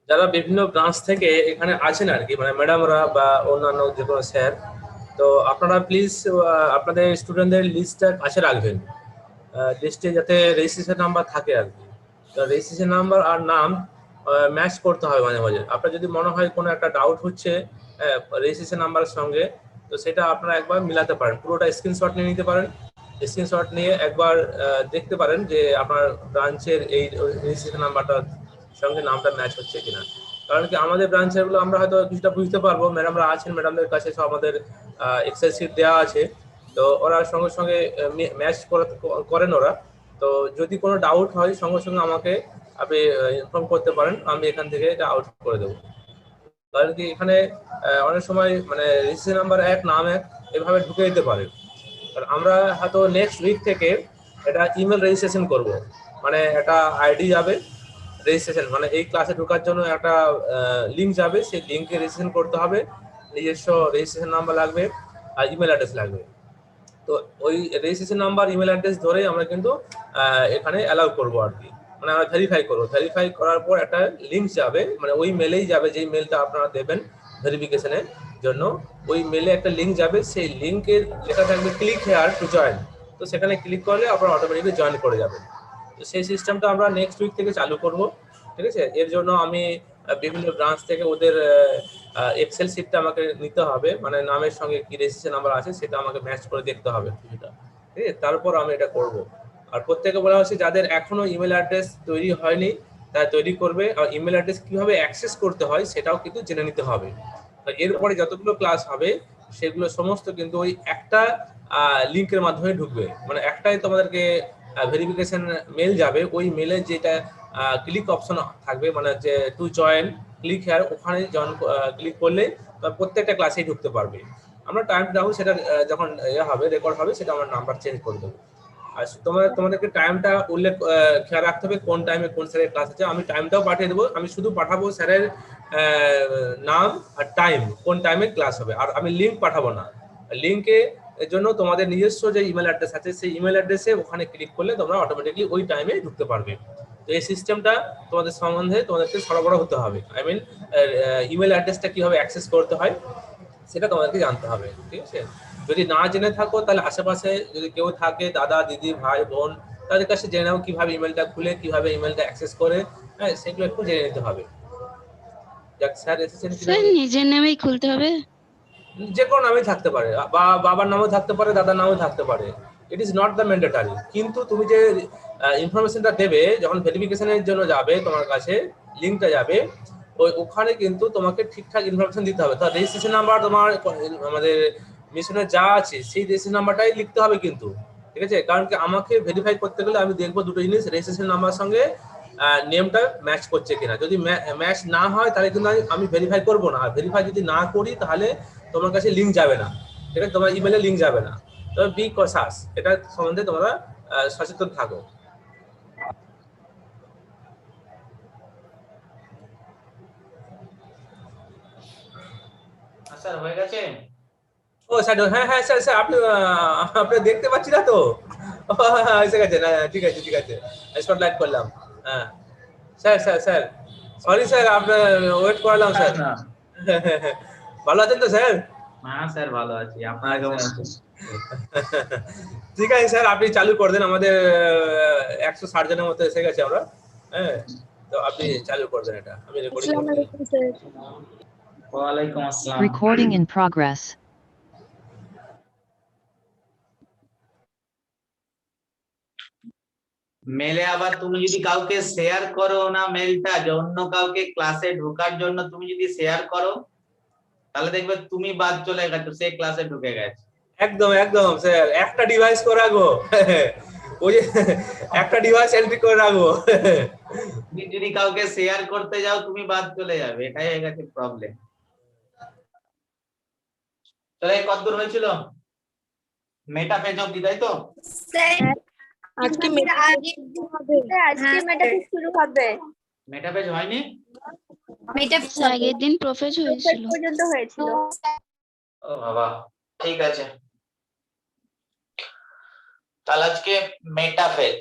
যারা বিভিন্ন ব্রাঞ্চ থেকে এখানে আছেন আর কি, মানে ম্যাডামরা বা অন্যান্য যে কোনো স্যার, তো আপনারা প্লিজ আপনাদের স্টুডেন্টদের লিস্টটা কাছে রাখবেন। লিস্টে যাতে রেজিস্ট্রেশন নাম্বার থাকে আর কি। রেজিস্ট্রেশন নাম্বার আর নাম ম্যাচ করতে হবে মাঝে মাঝে। আপনার যদি মনে হয় কোনো একটা ডাউট হচ্ছে রেজিস্ট্রেশন নাম্বারের সঙ্গে, তো সেটা আপনারা একবার মিলাতে পারেন, পুরোটা স্ক্রিনশট নিয়ে নিতে পারেন। স্ক্রিনশট নিয়ে একবার দেখতে পারেন যে আপনার ব্রাঞ্চের এই রেজিস্ট্রেশন নাম্বারটার সঙ্গে নামটা ম্যাচ হচ্ছে কিনা। কারণ কি আমাদের ব্রাঞ্চের গুলো আমরা হয়তো কিছুটা বুঝতে পারবো, ম্যাডামরা আছেন, ম্যাডামদের কাছে সব আমাদের এক্সেল শিট দেওয়া আছে, তো ওরা সঙ্গে সঙ্গে ম্যাচ করেন ওরা। তো যদি কোনো ডাউট হয় সঙ্গে সঙ্গে আমাকে আপনি ইনফর্ম করতে পারেন, আমি এখান থেকে এটা আউট করে দেবো। কারণ কি এখানে অনেক সময় মানে রেজিস্ট্রেশন নাম্বার এক নাম এক এভাবে ঢুকে দিতে পারে। কারণ আমরা হয়তো নেক্সট উইক থেকে এটা ইমেল রেজিস্ট্রেশন করব, মানে একটা আইডি যাবে রেজিস্ট্রেশন, মানে এই ক্লাসে ঢোকার জন্য একটা লিঙ্ক যাবে, সেই লিঙ্কে রেজিস্ট্রেশন করতে হবে, নিজস্ব রেজিস্ট্রেশন নাম্বার লাগবে আর ইমেল অ্যাড্রেস লাগবে। তো ওই রেজিস্ট্রেশন নাম্বার ইমেল অ্যাড্রেস ধরেই আমরা কিন্তু এখানে অ্যালাউ করবো আর কি, মানে আমরা ভেরিফাই করবো। ভেরিফাই করার পর একটা লিঙ্ক যাবে, মানে ওই মেলেই যাবে, যেই মেলটা আপনারা দেবেন ভেরিফিকেশনের জন্য, ওই মেলে একটা লিঙ্ক যাবে, সেই লিঙ্কের লেখা থাকবে ক্লিক হেয়ার টু জয়েন। তো সেখানে ক্লিক করলে আপনারা অটোমেটিকলি জয়েন করে যাবেন। তো সেই সিস্টেমটা আমরা নেক্সট উইক থেকে চালু করব, ঠিক আছে। এর জন্য আমি বিভিন্ন ব্রাঞ্চ থেকে ওদের এক্সেল শিটটা আমাকে নিতে হবে, মানে নামের সঙ্গে কি রেজিস্ট্রেশন নাম্বার আছে সেটা আমাকে ম্যাচ করে দেখতে হবে কিছুটা, ঠিক আছে, তারপর আমি এটা করব। আর প্রত্যেকে বলা হচ্ছে যাদের এখনো ইমেল অ্যাড্রেস তৈরি হয়নি তারা তৈরি করবে, আর ইমেল অ্যাড্রেস কিভাবে অ্যাক্সেস করতে হয় সেটাও কিন্তু জেনে নিতে হবে। এরপরে যতগুলো ক্লাস হবে সেগুলো সমস্ত কিন্তু ওই একটা লিংকের মাধ্যমে ঢুকবে, মানে একটাই তোমাদেরকে ভেরিফিকেশন মেল যাবে, ওই মেলে যেটা ক্লিক অপশন থাকবে, মানে যে টু জয়েন ক্লিক হেয়ার, ওখানে জয়েন ক্লিক করলে প্রত্যেকটা ক্লাসেই ঢুকতে পারবে। আমরা টাইম রাখবো, সেটা যখন হবে রেকর্ড হবে সেটা আমরা নাম্বার চেঞ্জ করে দেবো। আর তোমাদেরকে টাইমটা উল্লেখ খেয়াল রাখতে হবে কোন টাইমে কোন স্যারের ক্লাস আছে। আমি টাইমটাও পাঠিয়ে দেবো, আমি শুধু পাঠাবো স্যারের নাম আর টাইম, কোন টাইমে ক্লাস হবে, আর আমি লিঙ্ক পাঠাবো না। লিঙ্কে এর জন্য তোমাদের নিজস্ব যে ইমেল অ্যাড্রেস আছে সেই ইমেল অ্যাড্রেসে ওখানে ক্লিক করলে তোমরা অটোমেটিকলি ওই টাইমে ঢুকতে পারবে। তো এই সিস্টেমটা তোমাদের সম্বন্ধে তোমাদেরকে সরবরাহ হতে হবে, আই মিন ইমেল অ্যাড্রেসটা কিভাবে অ্যাক্সেস করতে হয় সেটা তোমাদেরকে জানতে হবে, ঠিক আছে? যদি না জেনে থাকো তাহলে আশেপাশে যদি কেউ থাকে, দাদা দিদি ভাই বোন, তাদের কাছে জেনে নাও কিভাবে ইমেলটা খুলে কিভাবে ইমেলটা অ্যাক্সেস করে, হ্যাঁ সেগুলো একটু জেনে নিতে হবে। যাক স্যার এসেছেন, স্যার নিজের নামেই খুলতে হবে? যে কোনো নামে থাকতে পারে, বা বাবার নামও থাকতে পারে, দাদার নামও থাকতে পারে, it is not the mandatory. কিন্তু তুমি যে ইনফরমেশনটা দেবে যখন ভেরিফিকেশনের জন্য যাবে, তোমার কাছে লিঙ্কটা যাবে, ওখানে কিন্তু তোমাকে ঠিকঠাক ইনফরমেশন দিতে হবে। তার রেজিস্ট্রেশন নাম্বার তোমার আমাদের মিশনে যা আছে সেই রেজিস্ট্রেশন নাম্বারটাই লিখতে হবে কিন্তু, ঠিক আছে? কারণ কি আমাকে ভেরিফাই করতে গেলে আমি দেখবো দুটো জিনিস, রেজিস্ট্রেশন নাম্বার সঙ্গে নেমটা ম্যাচ করছে কিনা। যদি ম্যাচ না হয় তাহলে কিন্তু আমি ভেরিফাই করবো না, আর ভেরিফাই যদি না করি তাহলে তোমার কাছে লিঙ্ক যাবে না, ঠিক আছে? তোমার ইমেলে লিঙ্ক যাবে না। তবে বি কসাস, এটা সম্বন্ধে তোমরা সচেতন থাকো। স্যার হয়ে গেছে? ও স্যার, হ্যাঁ হ্যাঁ স্যার, স্যার আপনি আপনি দেখতে পাচ্ছি না তো? হ্যাঁ এসে গেছে, না ঠিক আছে ঠিক আছে, স্পটলাইট করলাম। হ্যাঁ sir sir sir, sorry sir আপনার ওয়েট করালাম স্যার। ভালো আছেন তো স্যার? হ্যাঁ স্যার ভালো আছি, আপনারা কেমন আছেন? ঠিক আছে স্যার, আপনি চালু করে দেন। আমাদের 160 জনের মতো এসে গেছে আমরা, হ্যাঁ তো আপনি চালু করে দেন, এটা আমি রেকর্ডিং করছি। ওয়ালাইকুম আসসালাম। Recording in progress. মেলে আবার তুমি যদি কাউকে শেয়ার করো না, মেলটা যে অন্য কাউকে ক্লাসে ঢোকার জন্য তুমি যদি শেয়ার করো, তাহলে দেখবে তুমি বাদ চলে গেছো, সে ক্লাসে ঢুকে গেছে। একদম একদম স্যার, একটা ডিভাইস করে রাখবো, ওই যে একটা ডিভাইস এন্ট্রি করে রাখবো। তুমি যদি কাউকে শেয়ার করতে যাও তুমি বাদ চলে যাবে, এটাই হয়ে গেছে প্রবলেম। তাহলে কতদূর হয়েছিল? মেটা পেজ অবধি, তাই তো? আজকে মেটা পেজ শুরু হবে। মেটা পেজ হয়নি? আগের দিন প্রফেজ হয়েছিল পর্যন্ত হয়েছিল। ও বাবা, ঠিক আছে। তাহলে আজকে মেটা পেজ।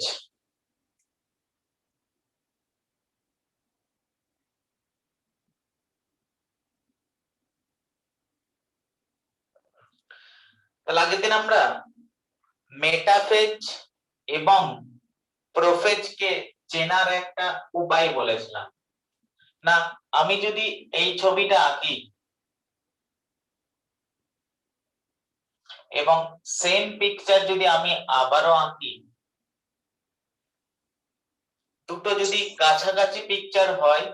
তাহলে আগের দিন আমরা মেটা পেজ এবং প্রোফেজ কে চেনার একটা উপায় বলেছিলাম না। আমি যদি এই ছবিটা আঁকি এবং সেম পিকচার যদি আমি আবারও আঁকি, দুটো যদি কাছাকাছি পিকচার হয়,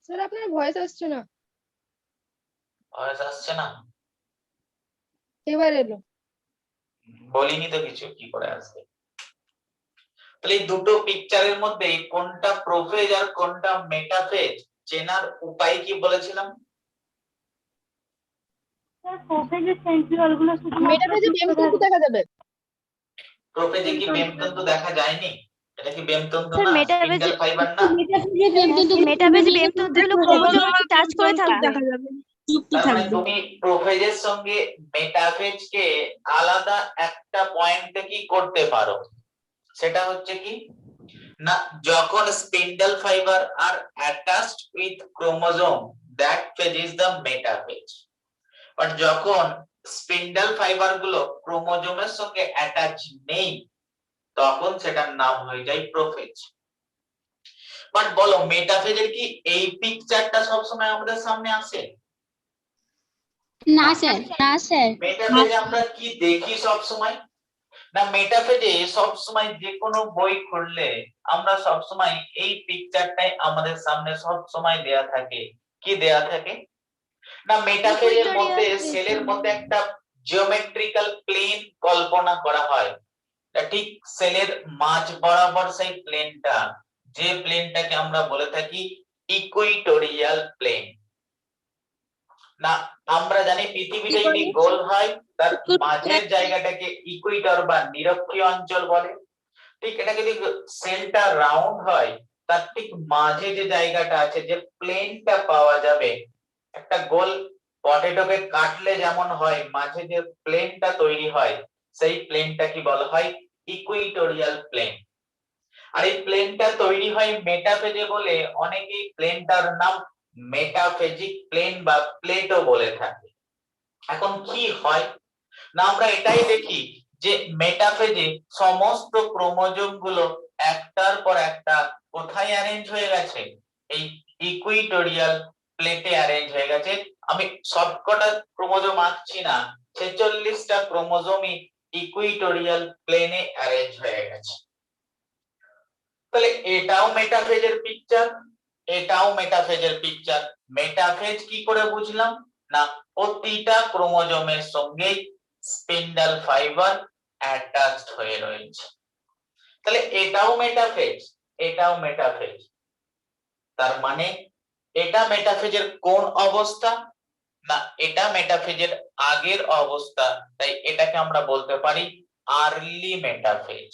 স্যার আপনার ভয়েস আসছে না। ভয়েস আসছে না? এবার এলো। বলিনি তো কিছু, কি করে আসবে? তাহলে এই দুটো পিকচারের মধ্যে কোনটা প্রোফেজ আর কোনটা মেটাফেজ চেনার উপায় কি বলেছিলাম? মেটাপেজে বেমতন্তু দেখা যাবে। প্রোফেজে কি বেমতন্তু দেখা যায়নি? এটা কি বেমতন্তু স্যার না, মেটাপেজে স্পিন্ডল ফাইবার না? মেটাপেজে বেমতন্তু হলো ক্রোমোজোম টাচ করে থাকবে। তার মানে তুমি প্রোফেজের সঙ্গে মেটাফেজ কে আলাদা একটা পয়েন্টে কি করতে পারো, সেটা হচ্ছে কি না, যখন spindle fibre R attached with chromosome, that phase is the metaphase. But যখন স্পিন্ডল ফাইবার গুলো ক্রোমোজোমের সঙ্গে অ্যাটাচ নেই, তখন সেটার নাম হয়ে যায় প্রোফেজ। বাট বলো মেটাফেজের কি এই পিকচারটা সবসময় আমাদের সামনে আসে? না স্যার, না স্যার। মেটাফেজে আমরা কি দেখি সব সময়? না মেটাফেজে সব সময় যে কোনো বই খুললে আমরা সব সময় এই পিকচারটাই আমাদের সামনে সব সময় দেয়া থাকে। কি দেয়া থাকে? না মেটাফেজের মধ্যে সেলের মধ্যে একটা জিওমেট্রিক্যাল প্লেন কল্পনা করা হয়। তা ঠিক সেলের মাঝ বরাবর সেই প্লেনটা, যে প্লেনটাকে আমরা বলে থাকি ইকুইটোরিয়াল প্লেন। না আমরা জানি পৃথিবীটা যদি গোল হয় তার মাঝের জায়গাটাকে ইকুইটর বা নিরক্ষীয় অঞ্চল বলে। ঠিক এটা যদি সেলটা রাউন্ড হয় তার ঠিক মাঝে যে জায়গাটা আছে, যে প্লেনটা পাওয়া যাবে, একটা গোল পটেটোকে কাটলে যেমন হয় মাঝে যে প্লেনটা তৈরি হয়, সেই প্লেনটা কি বলা হয়? Equatorial plane. আর এই প্লেনটা তৈরি হয় মেটাফেজে বলে অনেকেই প্লেনটার নাম মেটাফেজিক প্লেন বা প্লেটও বলে থাকে। এখন কি হয় না আমরা এটাই দেখি যে মেটাফেজে সমস্ত ক্রোমোজোম গুলো একটার পর একটা কোথায় অ্যারেঞ্জ হয়ে গেছে? এই ইকুইটোরিয়াল প্লেটে অ্যারেঞ্জ হয়ে গেছে। আমি সবকটা ক্রোমোজোম আঁকছি না, 46টা ক্রোমোজোমই ইকুইটোরিয়াল প্লেনে অ্যারেঞ্জ হয়ে গেছে। তাহলে এটাও মেটাফেজের পিকচার, এটাও মেটাফেজের পিকচার। মেটাফেজ কি করে বুঝলাম? না প্রতিটা ক্রোমোজোমের সঙ্গে স্পিন্ডল ফাইবার অ্যাটাচড হয়ে রয়েছে। তাহলে এটাও মেটাফেজ, এটাও মেটাফেজ। তার মানে এটা মেটাফেজের কোন অবস্থা? না এটা মেটাফেজের আগের অবস্থা, তাই এটাকে আমরা বলতে পারি আর্লি মেটাফেজ।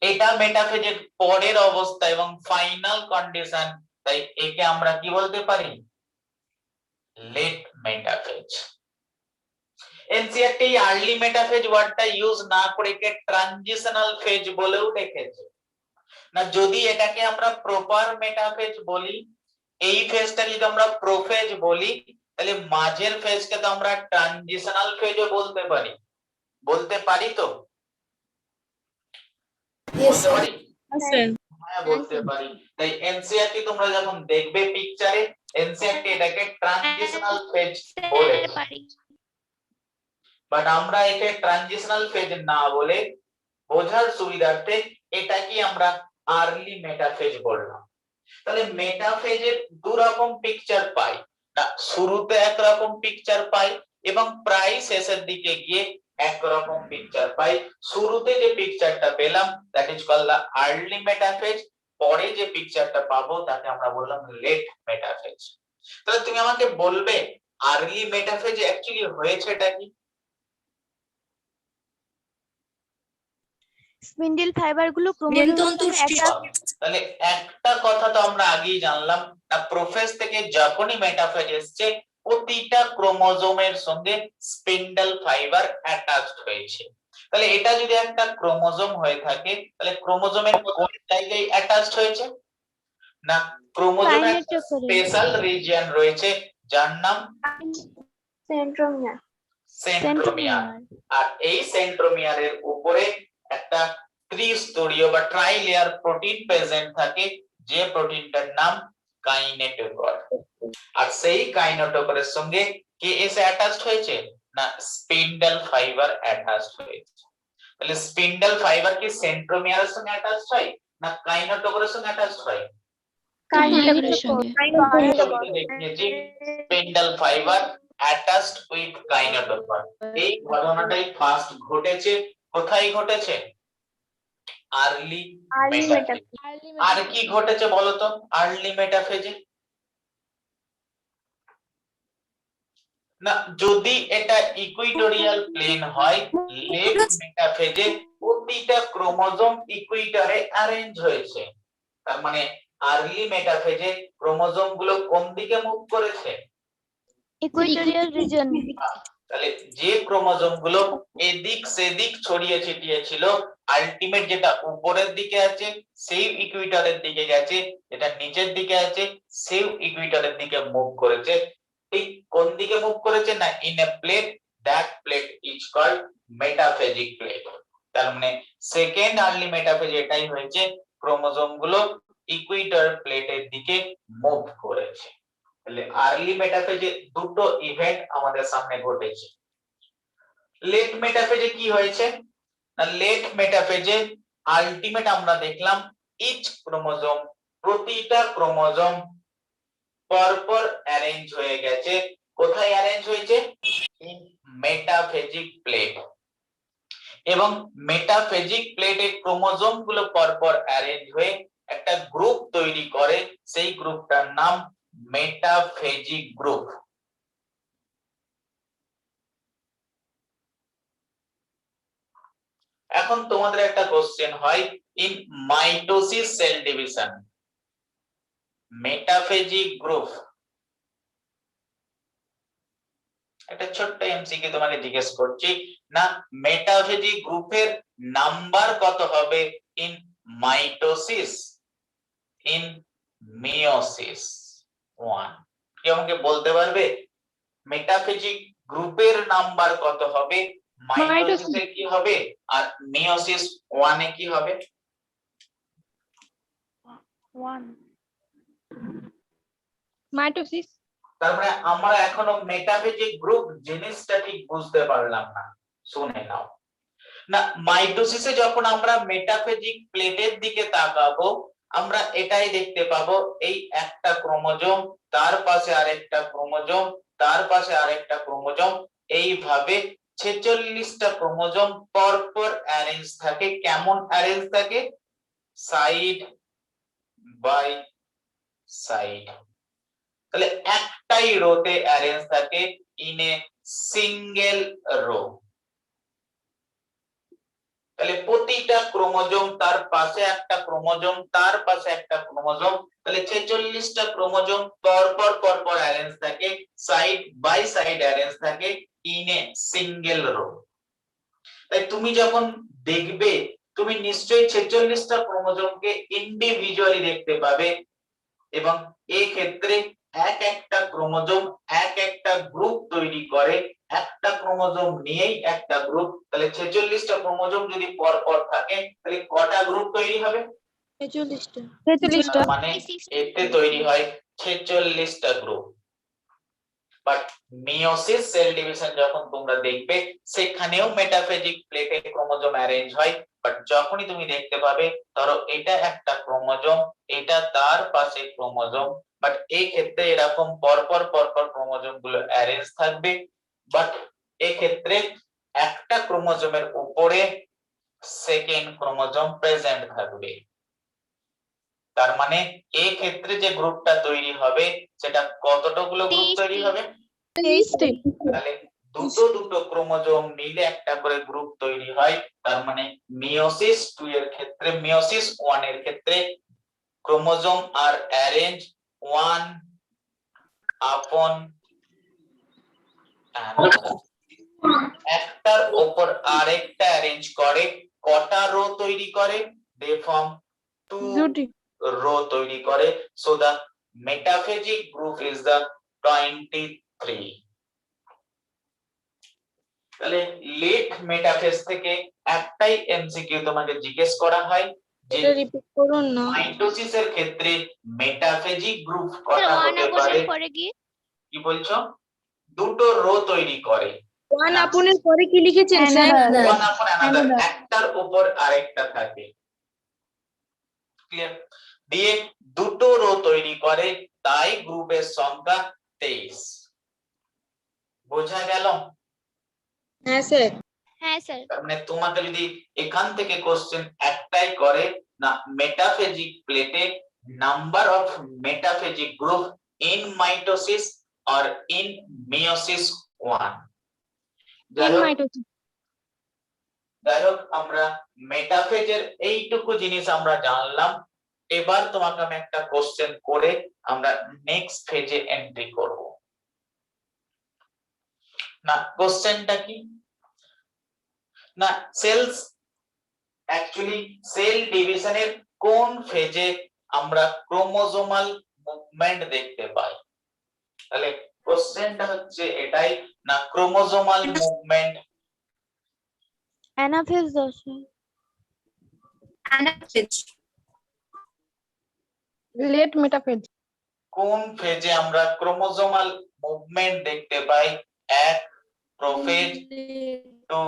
এটা মেটাফেজের পরের অবস্থা এবং ফাইনাল কন্ডিশন, তাই একে আমরা কি বলতে পারি? Late metaphase. NCERT early metaphase ওয়ার্ডটা ইউজ না করে একে ট্রানজিশনাল ফেজ বলেও লিখেছে। না যদি এটাকে আমরা প্রপার মেটাফেজ বলি, এই ফেজটা যদি আমরা প্রোফেজ বলি, তাহলে মাঝের ফেজকে তো আমরা ট্রানজিশনাল ফেজও বলতে পারি। বলতে পারি তো? বলতে পারি? হ্যাঁ বলতে পারি। তাই এনসিইআরটি তোমরা যখন দেখবে পিকচারে, এনসিইআরটি এটাকে ট্রানজিশনাল ফেজ বলেছে। বাট আমরা একে ট্রানজিশনাল ফেজ না বলে বোঝার সুবিধার্থে এটাকে আমরা আর্লি মেটাফেজ বললাম। তাহলে মেটাফেজের দু রকম পিকচার পাই। না শুরুতে একরকম পিকচার পাই এবং প্রায় শেষের দিকে গিয়ে একরকম পিকচার পাই। শুরুতে যে পিকচারটা পেলাম that is called the early metaphase, পরে যে পিকচারটা পাবো তাকে আমরা বললাম লেট মেটাফেজ। তাহলে তুমি আমাকে বলবে আর্লি মেটাফেজ অ্যাকচুয়ালি হয়েছেটা কি? স্পিন্ডল ফাইবার গুলো ক্রোমোজোমের সঙ্গে তাহলে একটা কথা তো আমরা আগেই জানলাম, না প্রোফেজ থেকে যখনই মেটাফেজ এসছে প্রতিটা ক্রোমোজোমের সঙ্গে স্পিন্ডল ফাইবার অ্যাটাচড হয়েছে। তাহলে এটা যদি একটা ক্রোমোজোম হয়ে থাকে তাহলে ক্রোমোজোমের কোন জায়গায় অ্যাটাচড হয়েছে? না ক্রোমোজোমের স্পেশাল রিজিয়ন রয়েছে যার নাম সেন্ট্রোমিয়ার। সেন্ট্রোমিয়ার। আর এই সেন্ট্রোমিয়ারের উপরে একটা ত্রিস্তরীয় বা ট্রাই লেয়ার প্রোটিন প্রেজেন্ট থাকে, যে প্রোটিনটার নাম কাইনেটোকর। আর সেই কাইনেটোকরের সঙ্গে কে এসে অ্যাটাচড হয়েছে? না স্পিন্ডল ফাইবার অ্যাটাচড হয়েছে। তাহলে স্পিন্ডল ফাইবার কি সেন্ট্রোমিয়ারের সঙ্গে অ্যাটাচড হয় না কাইনেটোকরের সঙ্গে অ্যাটাচড হয়? কাইনেটোকরের সঙ্গে। দেখিয়েছি spindle fibre attached with kinetochore। এই ঘটনাটাই ফার্স্ট ঘটেছে, কোথায় ঘটেছে? Early metaphase. আর কি ঘটেছে বলতো আর্লি মেটাফেজে? না যদি এটা ইকুইটোরিয়াল প্লেন হয়, লেট মেটাফেজে প্রতিটা ক্রোমোজোম ইকুইটরে অ্যারেঞ্জ হয়েছে। তার মানে আর্লি মেটাফেজে ক্রোমোজোম গুলো কোন দিকে মুভ করেছে? Equatorial reason. তাহলে যে ক্রোমোজোম গুলো এদিক সেদিক ছড়িয়ে ছিটিয়ে ছিল, আলটিমেট যেটা উপরের দিকে আছে সেই ইকুইটরের দিকে গেছে, যেটা নিচের দিকে আছে সেই ইকুইটরের দিকে মুভ করেছে। ঠিক কোন দিকে মুভ করেছে? না in a plate, that plate is called metaphasic plate. তার মানে সেকেন্ড আর্লি মেটাফেজ এটাই হয়েছে, ক্রোমোজোম গুলো ইকুইটর প্লেটের দিকে মুভ করেছে। তাহলে আর্লি মেটাফেজে দুটো ইভেন্ট আমাদের সামনে ঘটেছে। লেট মেটাফেজে কি হয়েছে না, লেট মেটাফেজে আলটিমেট আমরা দেখলাম ইচ ক্রোমোজোম, প্রতিটা ক্রোমোজোম পরপর অ্যারেঞ্জ হয়ে গেছে। কোথায় অ্যারেঞ্জ হয়েছে? In metaphasic plate. এবং মেটাফেজিক প্লেটে ক্রোমোজোম গুলো পরপর অ্যারেঞ্জ হয়ে একটা গ্রুপ তৈরি করে, সেই গ্রুপটার নাম মেটাফেজিক গ্রুপ। এখন তোমাদের একটা কোশ্চেন হয়, in mitosis cell division metaphasic group, একটা ছোট্ট এমসিকিউ তোমাকে জিজ্ঞেস করছি না, মেটাফেজিক গ্রুপের নাম্বার কত হবে ইন মাইটোসিস, ইন মিওসিস 1? কি আমাকে বলতে পারবে মেটাফেজিক গ্রুপের নাম্বার কত হবে, মাইটোসিসে কি হবে আর মিওসিস 1 এ কি হবে? 1 মাইটোসিস। তার মানে আমরা এখনো মেটাফেজিক গ্রুপ জিনিসটা ঠিক বুঝতে পারলাম না, শুনে নাও না। মাইটোসিসে যখন আমরা মেটাফেজিক প্লেটের দিকে তাকাবো, আমরা এটাই দেখতে পাবো, এই একটা ক্রোমোজোম, তার পাশে আরেকটা ক্রোমোজোম, তার পাশে আরেকটা ক্রোমোজোম, এইভাবে 46টা ক্রোমোজোম পরপর অ্যারেঞ্জ থাকে। কেমন অ্যারেঞ্জ থাকে? Side by side. তাহলে একটাই রোতে অ্যারেঞ্জ থাকে, ইন এ সিঙ্গেল রো। তাহলে প্রতিটা ক্রোমোজোম, তার পাশে একটা ক্রোমোজোম, তার পাশে একটা ক্রোমোজোম, তাহলে 46টা ক্রোমোজোম পরপর পরপর অ্যারেঞ্জ থাকে, সাইড বাই সাইড অ্যারেঞ্জ থাকে, ইন এ সিঙ্গেল রো। তাই তুমি যখন দেখবে, তুমি নিশ্চয়ই 46টা ক্রোমোজোমকে ইন্ডিভিজুয়ালি দেখতে পাবে, এবং এই ক্ষেত্রে এক একটা ক্রোমোজোম এক একটা গ্রুপ তৈরি করে, একটা ক্রোমোজোম নিয়েই একটা গ্রুপ। তাহলে 46টা ক্রোমোজোম যদি পরপর থাকে, তাহলে কটা গ্রুপ তৈরি হবে? 46টা। মানে এতে তৈরি হয় 46টা group. But meiosis cell division যখন তোমরা দেখবে, সেখানেও মেটাফেজিক প্লেটে ক্রোমোজোম অ্যারেঞ্জ হয়, বাট যখনই তুমি দেখতে পাবে, ধরো এটা একটা ক্রোমোজোম, এটা তার পাশে ক্রোমোজোম, বাট এই ক্ষেত্রে এরকম পরপর পরপর ক্রোমোজোম গুলো অ্যারেঞ্জ থাকবে, বাট এই ক্ষেত্রে একটা ক্রোমোজোমের উপরে সেকেন্ড ক্রোমোজোম প্রেজেন্ট থাকবে। তার মানে এই ক্ষেত্রে যে গ্রুপটা তৈরি হবে, সেটা কতটুকুলো গ্রুপ তৈরি হবে? তাহলে দুটো দুটো ক্রোমোজোম মিলে একটা করে গ্রুপ তৈরি হয়। তার মানে মিওসিস 2 এর ক্ষেত্রে, মিওসিস 1 এর ক্ষেত্রে ক্রোমোজোম আর অ্যারেঞ্জ 1 আপন একটার উপর আরেকটা অ্যারেঞ্জ করে। কটা রো তৈরি করে? দে ফর্ম 2 রো তৈরি করে। So the metaphasic group is the 23। তাহলে লেট মেটাফেজ থেকে একটাই এমসিকিউ তোমাকে জিজ্ঞেস করা হয় যে মাইটোসিসের ক্ষেত্রে মেটাফেজিক গ্রুপ কটা হতে পারে? কি বলছো? দুটো রো তৈরি করে। ওয়ান আপনের পরে কি লিখেছেন স্যার? ওয়ান আপন অ্যানাদার, একটার উপর আরেকটা থাকে। ক্লিয়ার? দিয়ে দুটো রো তৈরি করে, তাই গ্রুপের সংখ্যা 23। বোঝা গেল? হ্যাঁ স্যার। হ্যাঁ স্যার। মানে তোমাকে যদি এখান থেকে কোশ্চেন একটাই করে না, মেটাফেজিক প্লেটে number of metaphasic group in mitosis or in meiosis 1। যাই হোক, আমরা মেটাফেজের এইটুকু জিনিস আমরা জানলাম। এবার তোমাকে আমি একটা কোশ্চেন করে আমরা নেক্সট ফেজে এন্ট্রি করব। না, কোশ্চেনটা কি না, সেলস অ্যাকচুয়ালি সেল ডিভিশনের কোন ফেজে আমরা ক্রোমোজোমাল মুভমেন্ট দেখতে পাই? তাহলে কোশ্চেনটা হচ্ছে এটাই না, ক্রোমোজোমাল মুভমেন্ট অ্যানাফেজ দশা অ্যানাফেজ লেট মেটাফেজ কোন ফেজে আমরা ক্রোমোজোমাল মুভমেন্ট দেখতে পাই? 1 prophase, 2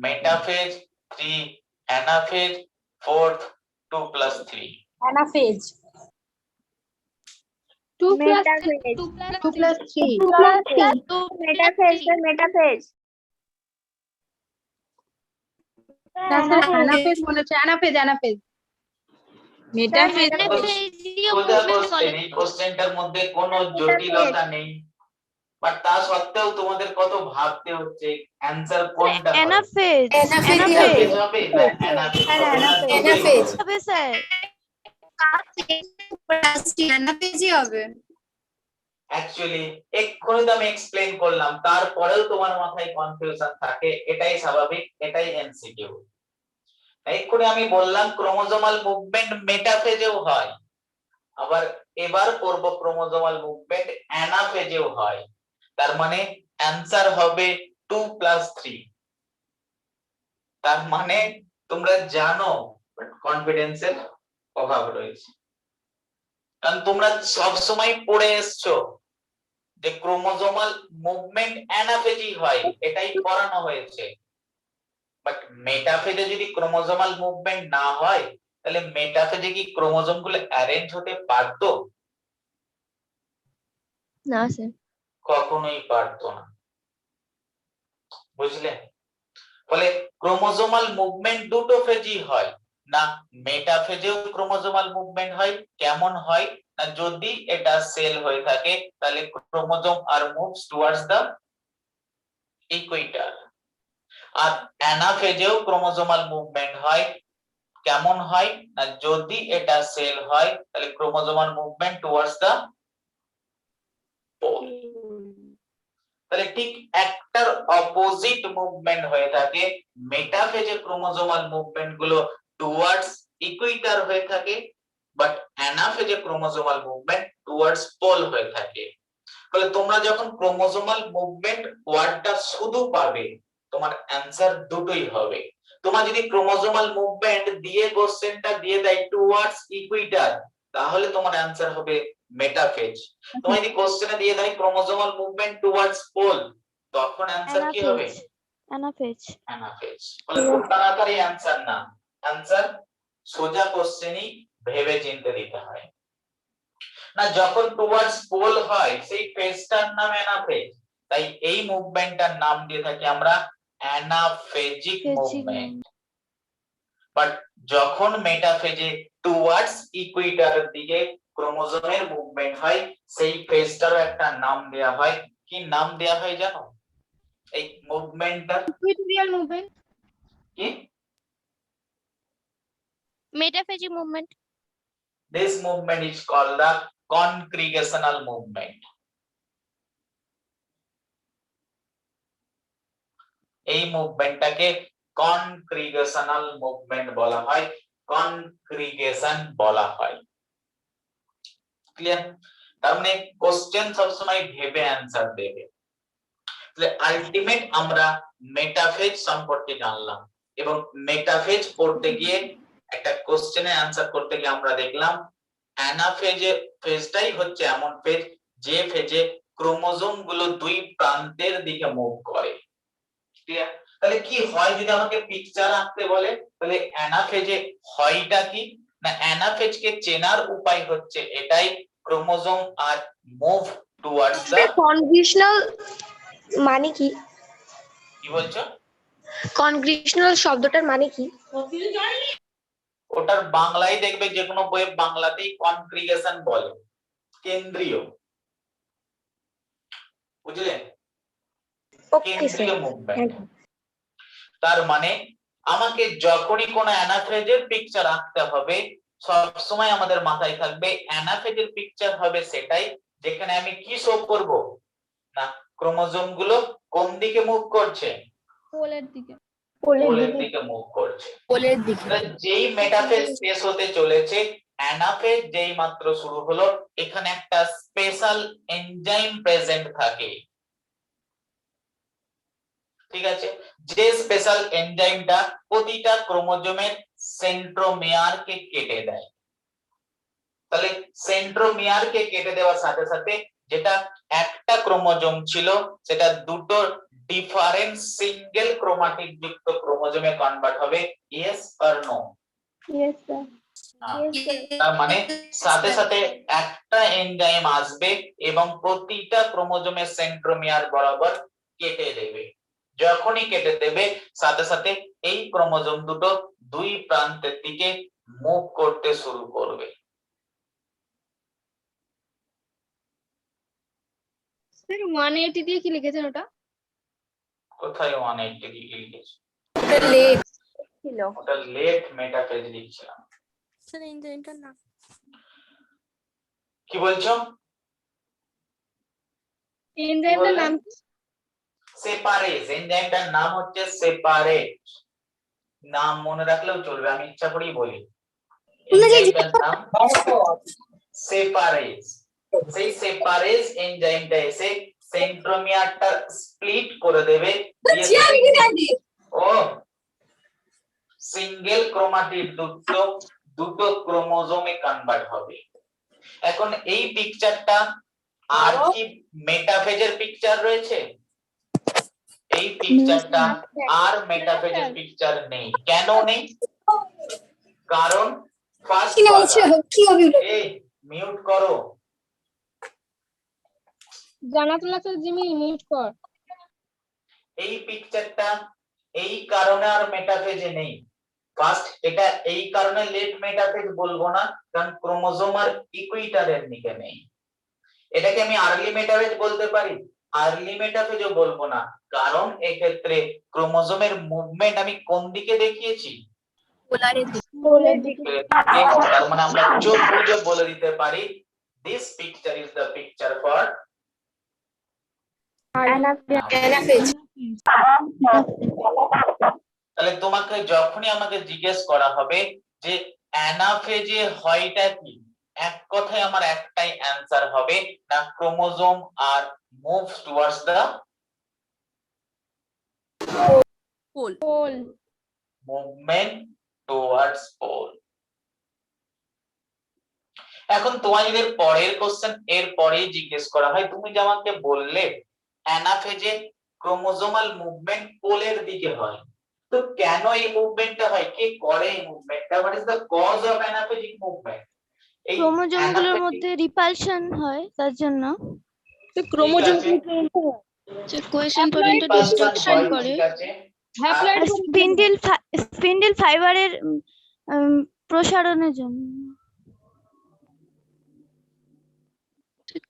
metaphase, 3 anaphase, 4th 2 + 3। Anaphase 2 + 3 metaphase metaphase anaphase বলেছে অ্যানাফেজ মেটাফেজ সোজা কোশ্চেন, এই কোশ্চেনটার মধ্যে কোনো জটিলতা নেই, বাট তা সত্ত্বেও তোমাদের কত ভাবতে হচ্ছে অ্যানসার কোনটা হবে। অ্যানাফেজ অ্যানাফেজ হবে না অ্যানাফেজ হবে না? অ্যানাফেজ হবে স্যার অ্যানাফেজই হবে। অ্যাকচুয়ালি এক্ষুনি তো আমি এক্সপ্লেইন করলাম, তারপরেও তোমার মাথায় কনফিউশন থাকে, এটাই স্বাভাবিক, এটাই এমসিকিউ। এক্ষুনি আমি বললাম ক্রোমোজোমাল মুভমেন্ট মেটাফেজেও হয়, আবার এবার পড়ব ক্রোমোজোমাল মুভমেন্ট অ্যানাফেজেও হয়। তার মানে অ্যানসার হবে 2 + 3। তার মানে তোমরা জানো, বাট কনফিডেন্সের অভাব রয়েছে, কারণ তোমরা সব সময় পড়ে এসছো যে ক্রোমোজোমাল মুভমেন্ট অ্যানাফেজই হয়, এটাই পড়ানো হয়েছে। বাট মেটাফেজে যদি ক্রোমোজোমাল মুভমেন্ট না হয়, তাহলে মেটাফেজে কি ক্রোমোজোম গুলো অ্যারেঞ্জ হতে পারতো? না স্যার কখনোই পারতো না, বুঝলে? ফলে ক্রোমোজোমাল মুভমেন্ট দুটো ফেজই হয় না, মেটাফেজেও ক্রোমোজোমাল মুভমেন্ট হয়। কেমন হয় না, যদি এটা সেল হয়ে থাকে তাহলে chromosome are moves towards the equator. আর অ্যানাফেজেও ক্রোমোজোমাল মুভমেন্ট হয়। কেমন হয় না, যদি এটা সেল হয় তাহলে chromosomal movement towards the pole. তাহলে ঠিক একটার অপোজিট মুভমেন্ট হয়ে থাকে। মেটাফেজে ক্রোমোজোমাল মুভমেন্ট গুলো টুয়ার্ডস ইকুয়েটর হয়ে থাকে, বাট অ্যানাফেজে ক্রোমোজোমাল মুভমেন্ট টুয়ার্ডস পোল হয়ে থাকে। ফলে তোমরা যখন ক্রোমোজোমাল মুভমেন্ট ওয়ার্ডটা শুধু পাবে, তোমার অ্যানসার দুটোই হবে। তোমার যদি ক্রোমোজোমাল মুভমেন্ট দিয়ে কোশ্চেনটা দিয়ে দেয় টুয়ার্ডস ইকুয়েটর, তাহলে তোমার অ্যানসার হবে মেটাফেজ। তোমার যদি কোশ্চেনে দিয়ে দেয় ক্রোমোজোমাল মুভমেন্ট টুয়ার্ডস পোল, তখন অ্যানসার কি হবে? Anaphase anaphase. ফলে খুব তাড়াতাড়ি অ্যানসার না, অ্যানসার সোজা কোশ্চেনই ভেবে চিন্তে দিতে হয় না। যখন টুয়ার্ডস পোল হয় সেই ফেজটার নাম অ্যানাফেজ, তাই এই মুভমেন্টটার নাম দিয়ে থাকি আমরা অ্যানাফেজিক মুভমেন্ট। বাট যখন মেটাফেজে টুয়ার্ডস ইকুয়েটরের দিকে ক্রোমোজোমের মুভমেন্ট হয়, সেই ফেজটার একটা নাম দেয়া হয়। কি নাম দেয়া হয় জানো এই মুভমেন্টটার? ইকুইটোরিয়াল মুভমেন্ট কি? মেটাফেজিক movement This movement is called the congregational movement. এই মুভমেন্টটাকে কনগ্রিগেশনাল মুভমেন্ট বলা হয়, কনগ্রিগেশন বলা হয়। ক্লিয়ার? তার মানে কোশ্চেন সবসময় ভেবে অ্যানসার দেবে। তাহলে আলটিমেট আমরা মেটাফেজ সম্পর্কে জানলাম, এবং মেটাফেজ পড়তে গিয়ে একটা কোশ্চেনের অ্যানসার করতে গিয়ে আমরা দেখলাম অ্যানাফেজে ফেজটাই হচ্ছে এমন ফেজ যে ফেজে ক্রোমোজোম গুলো দুই প্রান্তের দিকে মুভ করে। ক্লিয়ার? তাহলে কি হয় যদি আমাকে পিকচার আঁকতে বলে, তাহলে অ্যানাফেজে হয়টা কি না, অ্যানাফেজকে চেনার উপায় হচ্ছে এটাই, ক্রোমোজোম আর মুভ টুয়ার্ডস দা। কনগ্রেশনাল মানে কি? কি বলছো? কনগ্রেশনাল শব্দটার মানে কি? ওটার বাংলায় দেখবে যে কোনো বইয়ে বাংলাতেই কনগ্রিগেশন বলে, কেন্দ্রীয়। বুঝলে? কেন্দ্রীয় মুভমেন্ট। তার মানে আমাকে যখনই কোনো অ্যানাফেজের পিকচার আঁকতে হবে, সব সময় আমাদের মাথায় থাকবে অ্যানাফেজের পিকচার হবে সেটাই যেখানে আমি কি শো করব না ক্রোমোজোম গুলো কোন দিকে মুভ করছে? পোলের দিকে। পোলের দিকে মুভ করছে। পোলের দিকে। যেই মেটাফেজ শেষ হতে চলেছে, অ্যানাফেজ যেই মাত্র শুরু হলো, এখানে একটা স্পেশাল এনজাইম প্রেজেন্ট থাকে। ঠিক আছে, যে স্পেশাল এনজাইমটা প্রতিটা ক্রোমোজোমের সেন্ট্রোমিয়ারকে কেটে দেয়। তাহলে সেন্ট্রোমিয়ারকে কেটে দেওয়ার সাথে সাথে যেটা একটা ক্রোমোজোম ছিল সেটা দুটো ডিফারেন্ট সিঙ্গেল ক্রোমাটিড যুক্ত ক্রোমোজোমে কনভার্ট হবে। Yes or no? Yes, sir. তার মানে সাথে সাথে একটা এনজাইম আসবে এবং প্রতিটা ক্রোমোজোমের সেন্ট্রোমিয়ার বরাবর কেটে দেবে। যখনই কেটে দেবে সাথে সাথে এই ক্রোমোজোম দুটো দুই প্রান্তের দিকে মুভ করতে শুরু করবে। স্যার 180 দিয়ে কি লিখেছেন ওটা? কোথায় 180 ডিগ্রি লিখেছে? লেট ছিল ওটা লেট মেটাফেজ লিখছিলাম। স্যার এনজাইমটার নাম কি বলছো? এনজাইমটার নাম কি? সেপারেজ। এনজাইমটার নাম হচ্ছে সেপারেট। নাম মনে রাখলেও চলবে, আমি ইচ্ছা করেই বলি। এনজাইমটার নাম সেপারেজ। সেই সেপারেজ এনজাইমটা এসে সেন্ট্রোমিয়ারটা স্প্লিট করে দেবে। ও সিঙ্গেল ক্রোমাটিড দুটো ক্রোমোজোমে কনভার্ট হবে। এখন এই পিকচারটা আর কি মেটাফেজের পিকচার রয়েছে? এই পিকচারটা আর মেটাফেজের পিকচার নেই। কেন নেই? কারণ ফার্স্ট এই মিউট করো। জানাতুল স্যার জিমি মিউট কর। এই পিকচারটা এই কারণে আর মেটাফেজে নেই। ফার্স্ট এটা এই কারণে লেট মেটাফেজ বলবো না, কারণ ক্রোমোজোম আর ইকুইটারের দিকে নেই। এটাকে আমি আর্লি মেটাফেজ বলতে পারি, আর্লি মেটাফেজও বলবো না, কারণ এক্ষেত্রে ক্রোমোজোমের মুভমেন্ট আমি কোন দিকে দেখিয়েছি? পোলের দিকে। তার মানে আমরা চোখ বুজে বলে দিতে পারি this picture is the picture for anaphase. তাহলে তোমাকে যখনই আমাকে জিজ্ঞেস করা হবে যে অ্যানাফেজে হয়টা কি, এক কথায় আমার একটাই অ্যানসার হবে, না chromosome are moves towards the pole. Movement towards pole. এখন তোমাদের পরের কোশ্চেন এর পরেই জিজ্ঞেস করা হয়, তুমি যে আমাকে বললে অ্যানাফেজে ক্রোমোজোমাল মুভমেন্ট পোলের দিকে হয়, তো কেন এই মুভমেন্টটা হয়, কে করে এই মুভমেন্টটা, what is the cause of anaphasic movement? এই ক্রোমোজোমগুলোর মধ্যে রিপালশন হয় তার জন্য। ক্রোমোজোম কোয়েশন পর্যন্ত ডিস্ট্রাকশন করে। স্পিন্ডেল ফাইবারের প্রসারণের জন্য।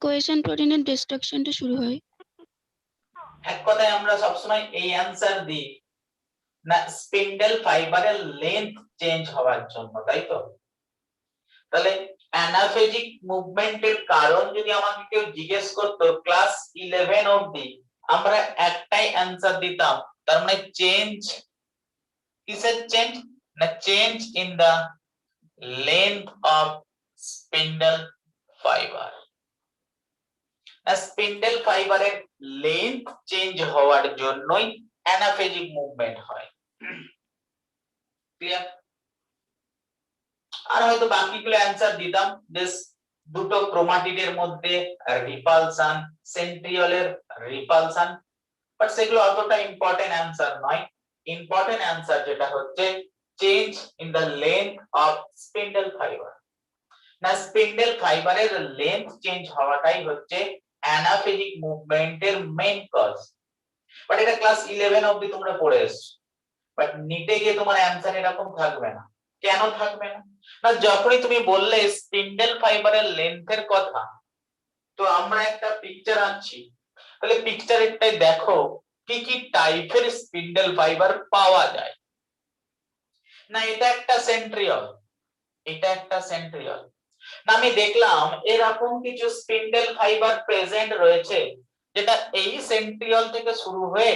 কোয়েশন প্রোটিনের ডিস্ট্রাকশনটা শুরু হয়। এক কথায় আমরা সবসময় এই অ্যানসার দিই না স্পিন্ডেল ফাইবারের লেন্থ চেঞ্জ হওয়ার জন্য, তাই তো? তাহলে অ্যানাফেজিক মুভমেন্টের কারণ যদি আমাকে কেউ জিজ্ঞেস করতো ক্লাস 11 অবধি, আমরা একটাই অ্যানসার দিতাম, তার মানে চেঞ্জ, কিসের চেঞ্জ? না change in the length of spindle fibre. Spindle ফাইবারের লেন্থ চেঞ্জ হওয়ার জন্যই অ্যানাফেজিক মুভমেন্ট হয়। ক্লিয়ার? আর হয়তো বাকিগুলো অ্যানসার দিতাম, দিস দুটো ক্রোমাটিডের মধ্যে রিপালশন, সেন্ট্রিওলের রিপালশন, বাট সেগুলো অতটা ইম্পর্টেন্ট অ্যানসার নয়। ইম্পর্টেন্ট অ্যানসার যেটা হচ্ছে change in the length of spindle fibre. না স্পিন্ডেল ফাইবারের লেন্থ চেঞ্জ হওয়াটাই হচ্ছে অ্যানাফেজিক মুভমেন্টের মেইন কজ। বাট এটা ক্লাস 11 অবধি তোমরা পড়ে এসছো, বাট নিটে গিয়ে তোমার অ্যানসার এরকম থাকবে না। কেন থাকবে না? না যখনই তুমি বললে স্পিন্ডেল ফাইবারের লেন্থের কথা, তো আমরা একটা পিকচার আনছি, তাহলে পিকচারটাই দেখো কি কি টাইপের স্পিন্ডেল ফাইবার পাওয়া যায়। না এটা একটা সেন্ট্রিওল, এটা একটা সেন্ট্রিওল। না আমি দেখলাম এরকম কিছু স্পিন্ডেল ফাইবার প্রেজেন্ট রয়েছে যেটা এই সেন্ট্রিওল থেকে শুরু হয়ে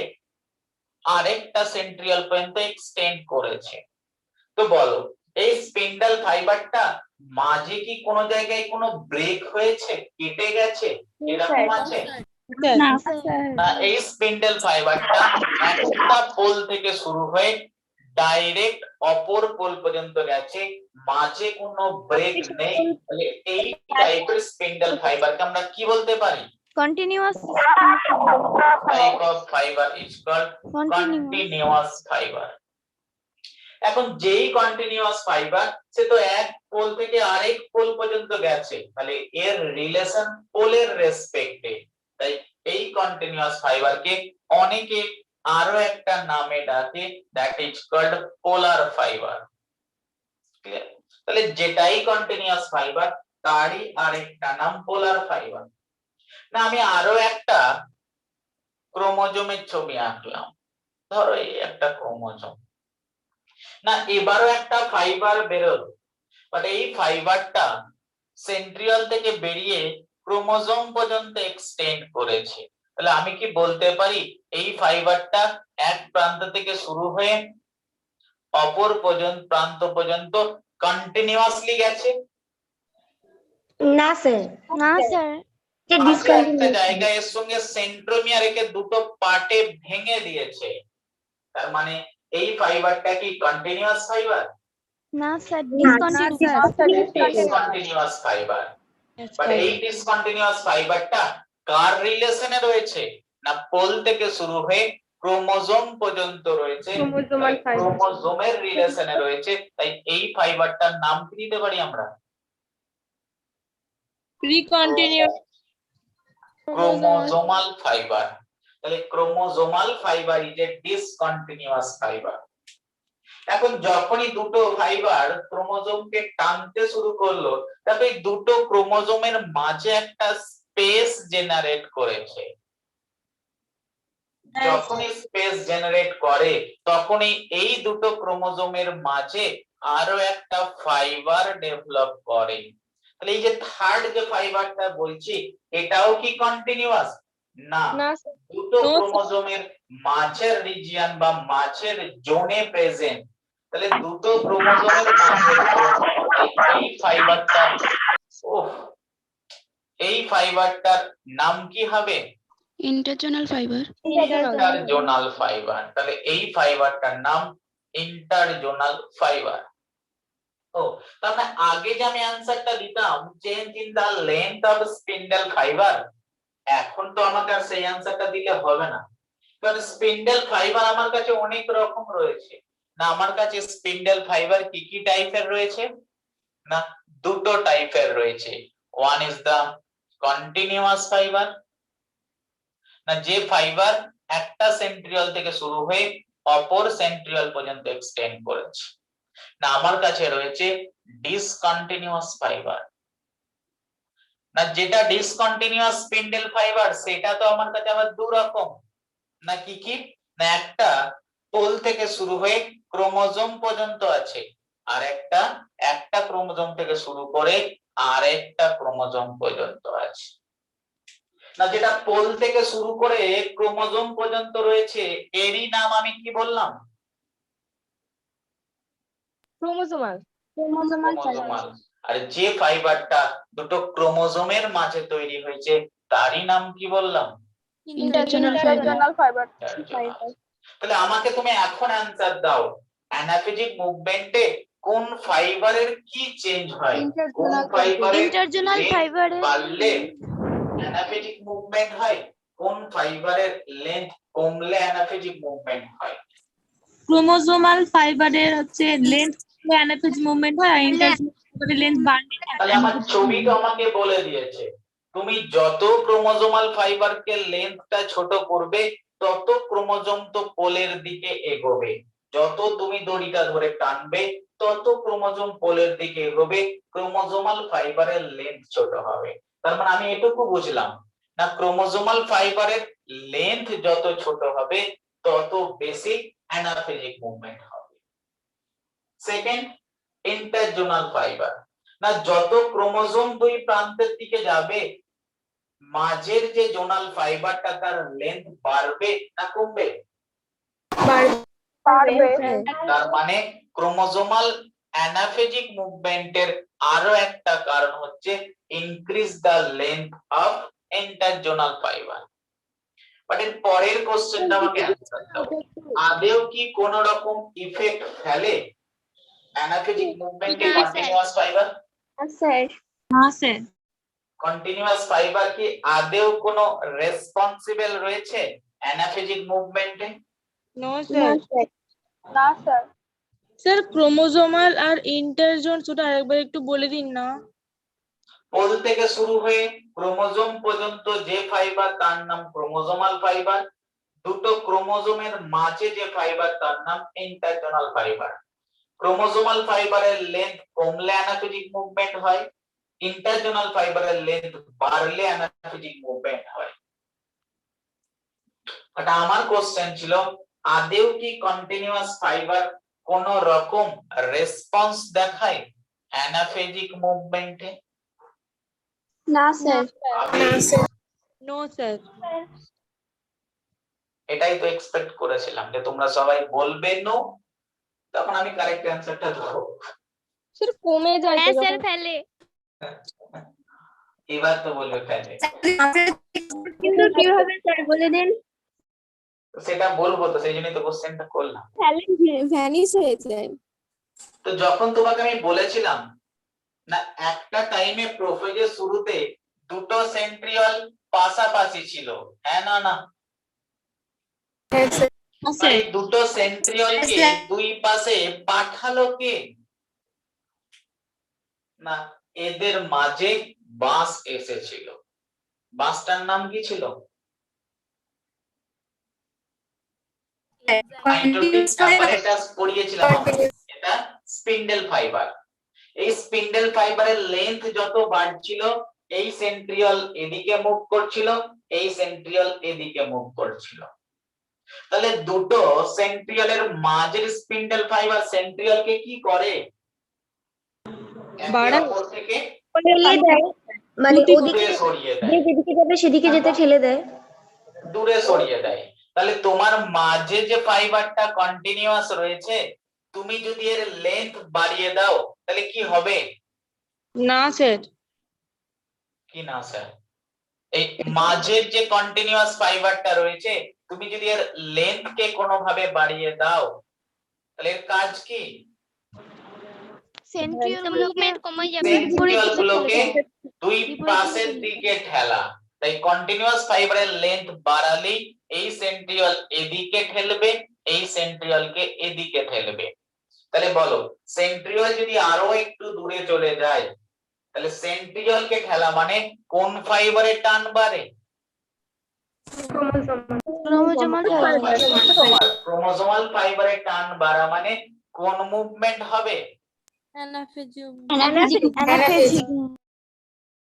আরেকটা সেন্ট্রিওল পর্যন্ত এক্সটেন্ড করেছে। তো বলো এই স্পিন্ডেল ফাইবারটা মাঝে কি কোনো জায়গায় কোনো ব্রেক হয়েছে, কেটে গেছে, এরকম আছে? না স্যার না এই স্পিন্ডেল ফাইবারটা একটা পোল থেকে শুরু হয়ে ডাইরেক্ট অপর পোল পর্যন্ত গেছে, মাঝে কোনো ব্রেক নেই, তাহলে এই টাইপের স্পিন্ডেল ফাইবারকে আমরা কি বলতে পারি? Continuous type of fibre is called continuous fibre. এখন যেই কন্টিনিউয়াস ফাইবার সে তো এক পোল থেকে আরেক পোল পর্যন্ত গেছে, তাহলে এর রিলেশন পোলের রেসপেক্টে, তাই এই কন্টিনিউয়াস ফাইবারকে অনেকে আরো একটা নামে ডাকে, that is called polar fibre. তাহলে যেটাই কন্টিনিউয়াস ফাইবার তারই আরেকটা নাম পোলার ফাইবার। না আমি আরো একটা ক্রোমোজোমের ছবি আঁকলাম, ধরো এই একটা ক্রোমোজোম, না এবারও একটা ফাইবার বেরোলো, বাট এই ফাইবারটা সেন্ট্রিওল থেকে বেরিয়ে ক্রোমোজোম পর্যন্ত এক্সটেন্ড করেছে, তাহলে আমি কি বলতে পারি এই ফাইবারটা এক প্রান্ত থেকে শুরু হয়ে অপর প্রান্ত পর্যন্ত কন্টিনিউয়াসলি গেছে? না স্যার না স্যার একটা জায়গায় এর সঙ্গে সেন্ট্রোমিয়ার একে দুটো পার্টে ভেঙে দিয়েছে, তার মানে এই ফাইবারটা কি কন্টিনিউয়াস ফাইবার? না স্যার ডিসকন্টিনিউয়াস ফাইবার। বাট এই ডিসকন্টিনিউয়াস ফাইবারটা কার রিলেশনে রয়েছে? না পোল থেকে শুরু হয়ে ক্রোমোজোম পর্যন্ত রয়েছে, ক্রোমোজোমের রিলেশনে রয়েছে, তাই এই ফাইবারটার নাম কি দিতে পারি আমরা? Chromosomal fibre. তাহলে chromosomal fibre is a discontinuous fibre. এখন যখনই দুটো ফাইবার ক্রোমোজোমকে টানতে শুরু করলো, তবে এই দুটো ক্রোমোজোমের মাঝে একটা স্পেস জেনারেট করেছে। যখনই স্পেস জেনারেট করে তখনই এই দুটো ক্রোমোজোমের মাঝে আরো একটা ফাইবার ডেভেলপ করে। তাহলে এই যে থার্ড যে ফাইবারটা বলছি এটাও কি কন্টিনিউয়াস? না, দুটো ক্রোমোজোমের মাঝের রিজিয়ন বা মাঝের জোনে প্রেজেন্ট, তাহলে দুটো ক্রোমোজোমের মাঝে এই ফাইবারটা এই ফাইবারটার নাম কি হবে? Interzonal fibre. Interzonal fibre. তাহলে এই ফাইবারটার নাম ইন্টারজোনাল ফাইবার। ও তাহলে আগে যে আমি অ্যানসারটা দিতাম change in the length of spindle fibre, এখন তো আমাকে আর সেই অ্যানসারটা দিলে হবে না, কারণ স্পিন্ডেল ফাইবার আমার কাছে অনেক রকম রয়েছে। না আমার কাছে স্পিন্ডেল ফাইবার কি কি টাইপের রয়েছে? না দুটো টাইপের রয়েছে। One is the continuous fibre, না যে ফাইবার একটা সেন্ট্রিওল থেকে শুরু হয়ে অপর সেন্ট্রিওল পর্যন্ত এক্সটেন্ড করেছে। না আমার কাছে রয়েছে ডিসকন্টিনিউয়াস ফাইবার। না যেটা ডিসকন্টিনিউয়াস স্পিন্ডেল ফাইবার সেটা তো আমার কাছে আবার দু রকম, না কি কি? না একটা পোল থেকে শুরু হয়ে ক্রোমোজোম পর্যন্ত আছে, আর একটা ক্রোমোজোম থেকে শুরু করে আর একটা ক্রোমোজোম পর্যন্ত আছে। না যেটা পোল থেকে শুরু করে ক্রোমোজোম পর্যন্ত রয়েছে এরই নাম আমি কি বললাম? ক্রোমোজোমাল। আর যে ফাইবারটা দুটো ক্রোমোজোমের মাঝে তৈরি হয়েছে তারই নাম কি বললাম? Interzonal fibre. তাহলে আমাকে তুমি এখন অ্যানসার দাও, অ্যানাফেজিক মুভমেন্টে কোন ফাইবারের কি চেঞ্জ হয়? কোন ফাইবারের ইন্টারজোনাল ফাইবারে বাড়লে অ্যানাফেজিক মুভমেন্ট হয়, কোন ফাইবারের লেন্থ কমলে অ্যানাফেজিক মুভমেন্ট হয়? ক্রোমোজোমাল ফাইবারের হচ্ছে লেন্থ অ্যানাফেজিক মুভমেন্ট হয়, আর ইন্টারজোনাল ফাইবারের লেন্থ বাড়লে তাহলে আমার ছবি তো আমাকে বলে দিয়েছে তুমি যত ক্রোমোজোমাল ফাইবারকে লেন্থটা ছোট করবে তত ক্রোমোজোম তো পোলের দিকে এগোবে, যত তুমি দড়িটা ধরে টানবে তত ক্রোমোজোম পোলের দিকে এগোবে, ক্রোমোজোমাল ফাইবারের লেন্থ ছোট হবে। তার মানে আমি এটুকু বুঝলাম, না ক্রোমোজোমাল ফাইবারের লেন্থ যত ছোট হবে তত বেশি অ্যানাফেজিক মুভমেন্ট হবে। সেকেন্ড, ইন্টারজোনাল ফাইবার, না যত ক্রোমোজোম দুই প্রান্তের দিকে যাবে মাঝের যে জোনাল ফাইবারটা তার লেন্থ বাড়বে না কমবে? তার মানে ক্রোমোজোমাল অ্যানাফেজিক মুভমেন্টের আরো একটা কারণ হচ্ছে increase the length of interzonal fibre. But এর পরের কোশ্চেনটা আমাকে অ্যানসার দাও, আদেও কি কোন রকম ইফেক্ট ফেলে অ্যানাফেজিক মুভমেন্টে না, স্যার। Continuous fibre? স্যার না স্যার। কন্টিনিউয়াস ফাইবার কি আদেও কোনো রেসপন্সিবল রয়েছে অ্যানাফেজিক মুভমেন্টে? No sir. না স্যার স্যার ক্রোমোজোমাল আর ইন্টারজোন ওটা আরেকবার একটু বলে দিন না। পোল থেকে শুরু হয়ে ক্রোমোজোম পর্যন্ত যে ফাইবার তার নাম ক্রোমোজোমাল ফাইবার, দুটো ক্রোমোজোমের মাঝে যে ফাইবার তার নাম ইন্টারজোনাল ফাইবার। ক্রোমোজোমাল ফাইবারের লেন্থ কমলে অ্যানাফেজিক মুভমেন্ট হয়, ইন্টারজোনাল ফাইবারের লেন্থ বাড়লে অ্যানাফেজিক মুভমেন্ট হয়। বাট আমার কোশ্চেন ছিল আদেও কি কন্টিনিউয়াস ফাইবার কোন রকম রেসপন্স দেখায় অ্যানাফেজিক মুভমেন্টে? না স্যার নো স্যার। এটাই তো এক্সপেক্ট করেছিলাম যে তোমরা সবাই বলবে নো, তখন আমি কারেক্ট অ্যানসারটা দেবো। স্যার কমে যায় তো হ্যাঁ স্যার যখন- ফেলে। এবার তো বলবে ফেলে, কিন্তু কিভাবে স্যার বলে দিন। সেটা বলবো তো, সেই জন্যই তো কোশ্চেনটা করলাম। ভ্যানিশ হয়ে যায়। তো যখন তোমাকে আমি বলেছিলাম না একটা টাইমে প্রোফেজের শুরুতে দুটো সেন্ট্রিওল পাশাপাশি ছিল, হ্যাঁ না না, এই দুটো সেন্ট্রিওলকে Yes, sir. দুই পাশে পাঠালো কে? না এদের মাঝে বাঁশ এসেছিল, বাঁশটার নাম কি ছিল? মাইটোটিক অ্যাপারেটাস পড়িয়েছিলাম আমরা, এটা স্পিন্ডেল ফাইবার। এই স্পিন্ডেল ফাইবারের লেন্থ যত বাড়ছিল এই সেন্ট্রিওল এদিকে মুভ করছিল, এই সেন্ট্রিওল এদিকে মুভ করছিল। তাহলে দুটো সেন্ট্রিওলের মাঝের স্পিন্ডেল ফাইবার সেন্ট্রিওলকে কি করে? একে বাড়ায়। অপর থেকে মানে দূরে সরিয়ে দেয়, যেদিকে যাবে সেদিকে যেতে ঠেলে দেয়। দূরে সরিয়ে দেয়। তাহলে তোমার মাঝে যে ফাইবারটা কন্টিনিউয়াস রয়েছে, তুমি যদি এর লেন্থ বাড়িয়ে দাও তাহলে কি হবে? না স্যার। কি না স্যার? এই মাঝের যে কন্টিনিউয়াস ফাইবারটা রয়েছে তুমি যদি এর লেন্থ কে কোনোভাবে বাড়িয়ে দাও তাহলে এর কাজ কি? সেন্ট্রিওল মুভমেন্ট কমে যাবে। সেন্ট্রিওল গুলোকে দুই বিপরীত পাশের দিকে দিকে ঠেলা। তাই কন্টিনিউয়াস ফাইবারের লেন্থ বাড়ালেই এই সেন্ট্রিওল এদিকে ঠেলবে, এই সেন্ট্রিওলকে এদিকে ঠেলবে। তাহলে বলো সেন্ট্রিওল যদি আরো একটু দূরে চলে যায় তাহলে সেন্ট্রিওলকে ঠেলা মানে কোন ফাইবারের টান বাড়ে? Chromosomal fibre. ক্রোমোজোমাল ফাইবারের টান বাড়া মানে কোন মুভমেন্ট হবে?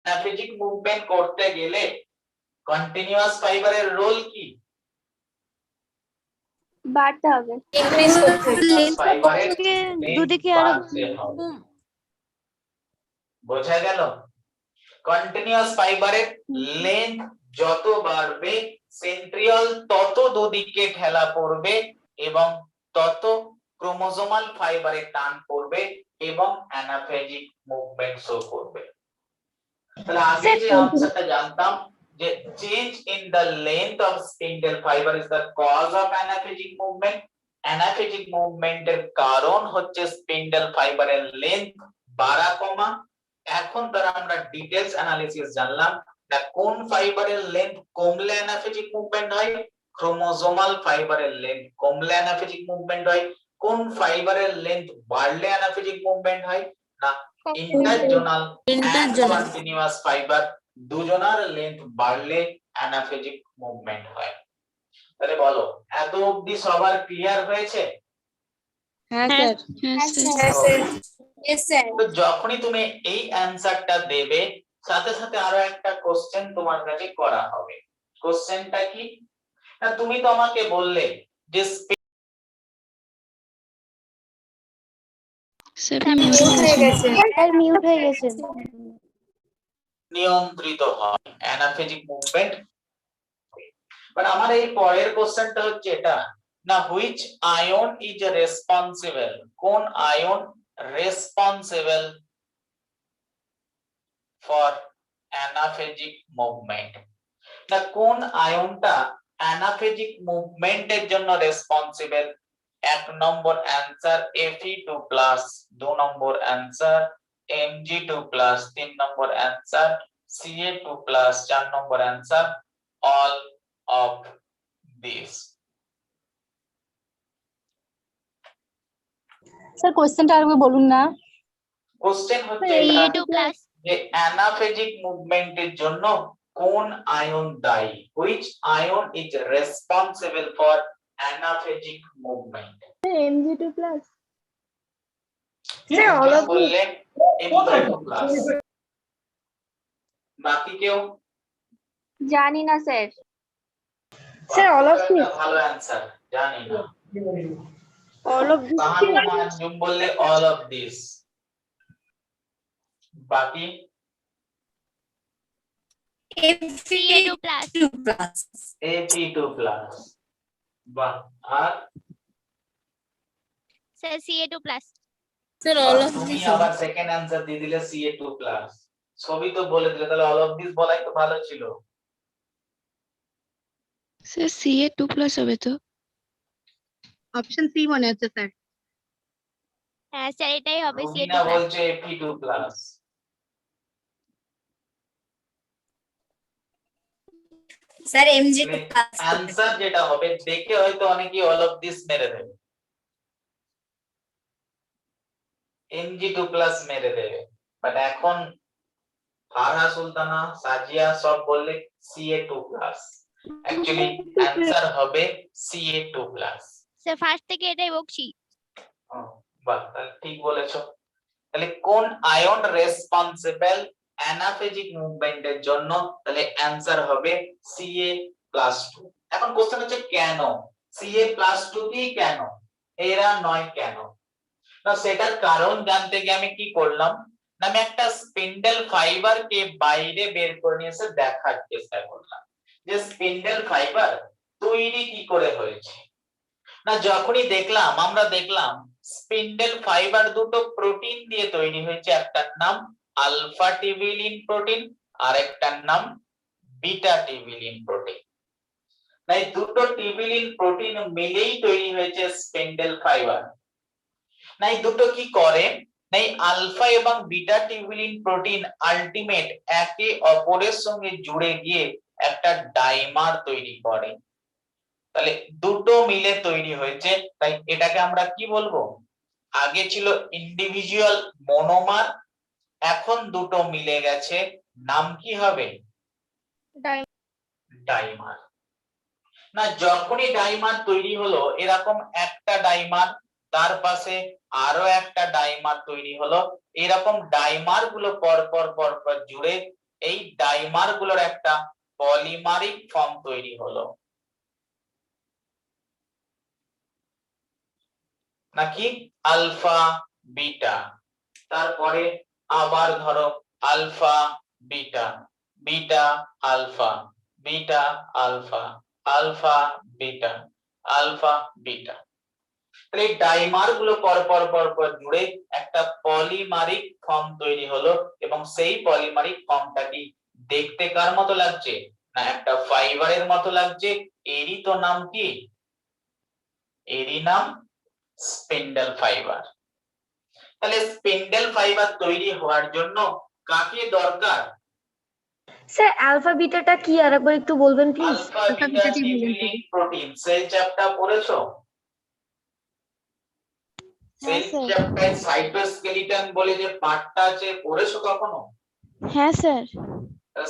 অ্যানাফেজিক মুভমেন্ট করতে গেলে কন্টিনিউয়াস ফাইবারের রোল কি? বাড়তে হবে। ফাইবারের দুদিকে length আরো বাড়তে হবে। বোঝা গেল? কন্টিনিউয়াস ফাইবারের লেন্থ যত বাড়বে সেন্ট্রিওল তত দুদিকে ঠেলা পড়বে এবং তত ক্রোমোজোমাল ফাইবারে টান পড়বে এবং অ্যানাফেজিক মুভমেন্ট শো করবে। তাহলে আগে যে আনসারটা জানতাম যে change in the length of spindle fibre is the cause of anaphasic movement. Anaphasic মুভমেন্টের কারণ হচ্ছে স্পিন্ডেল ফাইবারের লেন্থ বাড়া কমা। এখন তারা আমরা ডিটেইলস অ্যানালিসিস জানলাম না কোন ফাইবারের লেন্থ কমলে অ্যানাফেজিক মুভমেন্ট হয়, ক্রোমোজোমাল ফাইবারের লেন্থ কমলে অ্যানাফেজিক মুভমেন্ট হয়, কোন ফাইবারের লেন্থ বাড়লে অ্যানাফেজিক মুভমেন্ট হয় না ইন্টারজোনাল কন্টিনিউয়াস ফাইবার দুজনার লেন্থ বাড়লে অ্যানাফেজিক মুভমেন্ট হয়। তাহলে বলো এত অবধি সবার ক্লিয়ার হয়েছে? হ্যাঁ স্যার। Yes, sir. তো যখনই তুমি এই অ্যানসারটা দেবে সাথে সাথে আরো একটা কোশ্চেন তোমার কাছে করা হবে। কোশ্চেনটা কি না তুমি তো আমাকে বললে যে স্যার মিউট হয়ে গেছে। নিয়ন্ত্রিত হয় অ্যানাফেজিক মুভমেন্ট। বাট আমার এই পরের কোশ্চেনটা হচ্ছে এটা না হুইচ আয়ন ইজ রেসপন্সিবল, কোন আয়ন রেসপন্সিবল ফর অ্যানাফেজিক মুভমেন্ট, না কোন আয়নটা অ্যানাফেজিক মুভমেন্টের জন্য responsible? 1 number answer Fe2 plus, 2 number answer Mg2 plus, 3 number answer Ca2 plus, 4 number answer all of this. Sir কোশ্চেনটা আরেকবার বলুন না। কোশ্চেন হচ্ছে Ca2 plus. যে অ্যানাফেজিক মুভমেন্টের জন্য কোন আয়ন দায়ী? which ion is responsible for anaphasic movement? Mg2 plus. Sir, all of বললেন Mg2 plus। বাকি কেউ? জানি না স্যার। স্যার all of একটা this. ভালো অ্যানসার, জানি না। All of this. তাহান্না আঞ্জুম বললে all of this। বাকি? Ca2 plus. Fe2 plus। বাহ, আর Sir, Ca2 plus. Sir, all of তুমি this. আবার সেকেন্ড অ্যানসার দিয়ে দিলে Ca2 প্লাস। সবই তো বলে দিলে, তাহলে অল অফ দিস বলাই তো ভালো ছিল। স্যার Ca2 প্লাস হবে তো? অপশন সি মনে হচ্ছে স্যার। হ্যাঁ স্যার এটাই হবে Ca2 রুবিনা plus. বলছে Fe2 plus. Sir, Mg2 plus. Answer যেটা হবে দেখে হয়তো অনেকেই অল অফ দিস মেরে দেবে, Mg2 প্লাস মেরে দেবে, বাট এখন ফারহা সুলতানা, সাজিয়া সব বললে Ca2 প্লাস। অ্যাকচুয়ালি অ্যানসার হবে Ca2 প্লাস। স্যার ফার্স্ট থেকে এটাই বলছি। বাহ, তাহলে ঠিক বলেছো। তাহলে কোন আয়ন রেসপন্সিবল অ্যানাফেজিক মুভমেন্টের জন্য? তাহলে অ্যানসার হবে Ca+2। এখন কোশ্চেন হচ্ছে কেন Ca+2 কি, কেন এরা নয় কেন? না সেটার কারণ জানতে গিয়ে আমি কি করলাম না, আমি একটা স্পিন্ডেল ফাইবার কে বাইরে বের করে নিয়ে এসে দেখার চেষ্টা করলাম যে স্পিন্ডেল ফাইবার তৈরি কি করে হয়েছে। না যখনই আমরা দেখলাম স্পিন্ডেল ফাইবার দুটো প্রোটিন দিয়ে তৈরি হয়েছে, একটার নাম আলফা টিবিলিন প্রোটিন আর একটার নাম বিটা টিবিলিন প্রোটিন। তাই দুটো টিবিলিন প্রোটিন মিলেই তৈরি হয়েছে স্পিন্ডেল ফাইবার। নাই দুটো কি করে, নাই আলফা এবং বিটা টিবিলিন প্রোটিন আলটিমেট একে অপরের সঙ্গে জুড়ে গিয়ে একটা ডাইমার তৈরি করে। তাহলে দুটো মিলে তৈরি হয়েছে, তাই এটাকে আমরা কি বলবো? আগে ছিল ইন্ডিভিজুয়াল মনোমার, এখন দুটো মিলে গেছে, নাম কি হবে? ডাইমার। না যখনই ডাইমার তৈরি হলো, এরকম একটা ডাইমার, তার পাশে আরো একটা ডাইমার তৈরি হলো, এরকম ডাইমার গুলো পর পর জুড়ে এই ডাইমার গুলোর একটা পলিমারিক ফর্ম তৈরি হলো, নাকি আলফা বিটা। তারপরে আবার ধরো alpha beta, beta alpha, beta alpha, alpha beta, alpha beta. তাহলে ডাইমার গুলো পর জুড়ে একটা পলিমারিক ফর্ম তৈরি হলো, এবং সেই পলিমারিক ফর্মটা কি দেখতে কার মতো লাগছে? না একটা ফাইবারের মতো লাগছে। এরই তো নাম কি? এরই নাম স্পিন্ডেল ফাইবার। তাহলে স্পিন্ডেল ফাইবার তৈরি হওয়ার জন্য কাকে দরকার? স্যার আলফা বিটাটা কি আরেকবার একটু বলবেন please? Alpha beta tubulin protein. Cell chapter পড়েছো? সেল চ্যাপ্টারে সাইটোস্কেলিটন বলে যে পার্টটা আছে, পড়েছো কখনো? হ্যাঁ স্যার।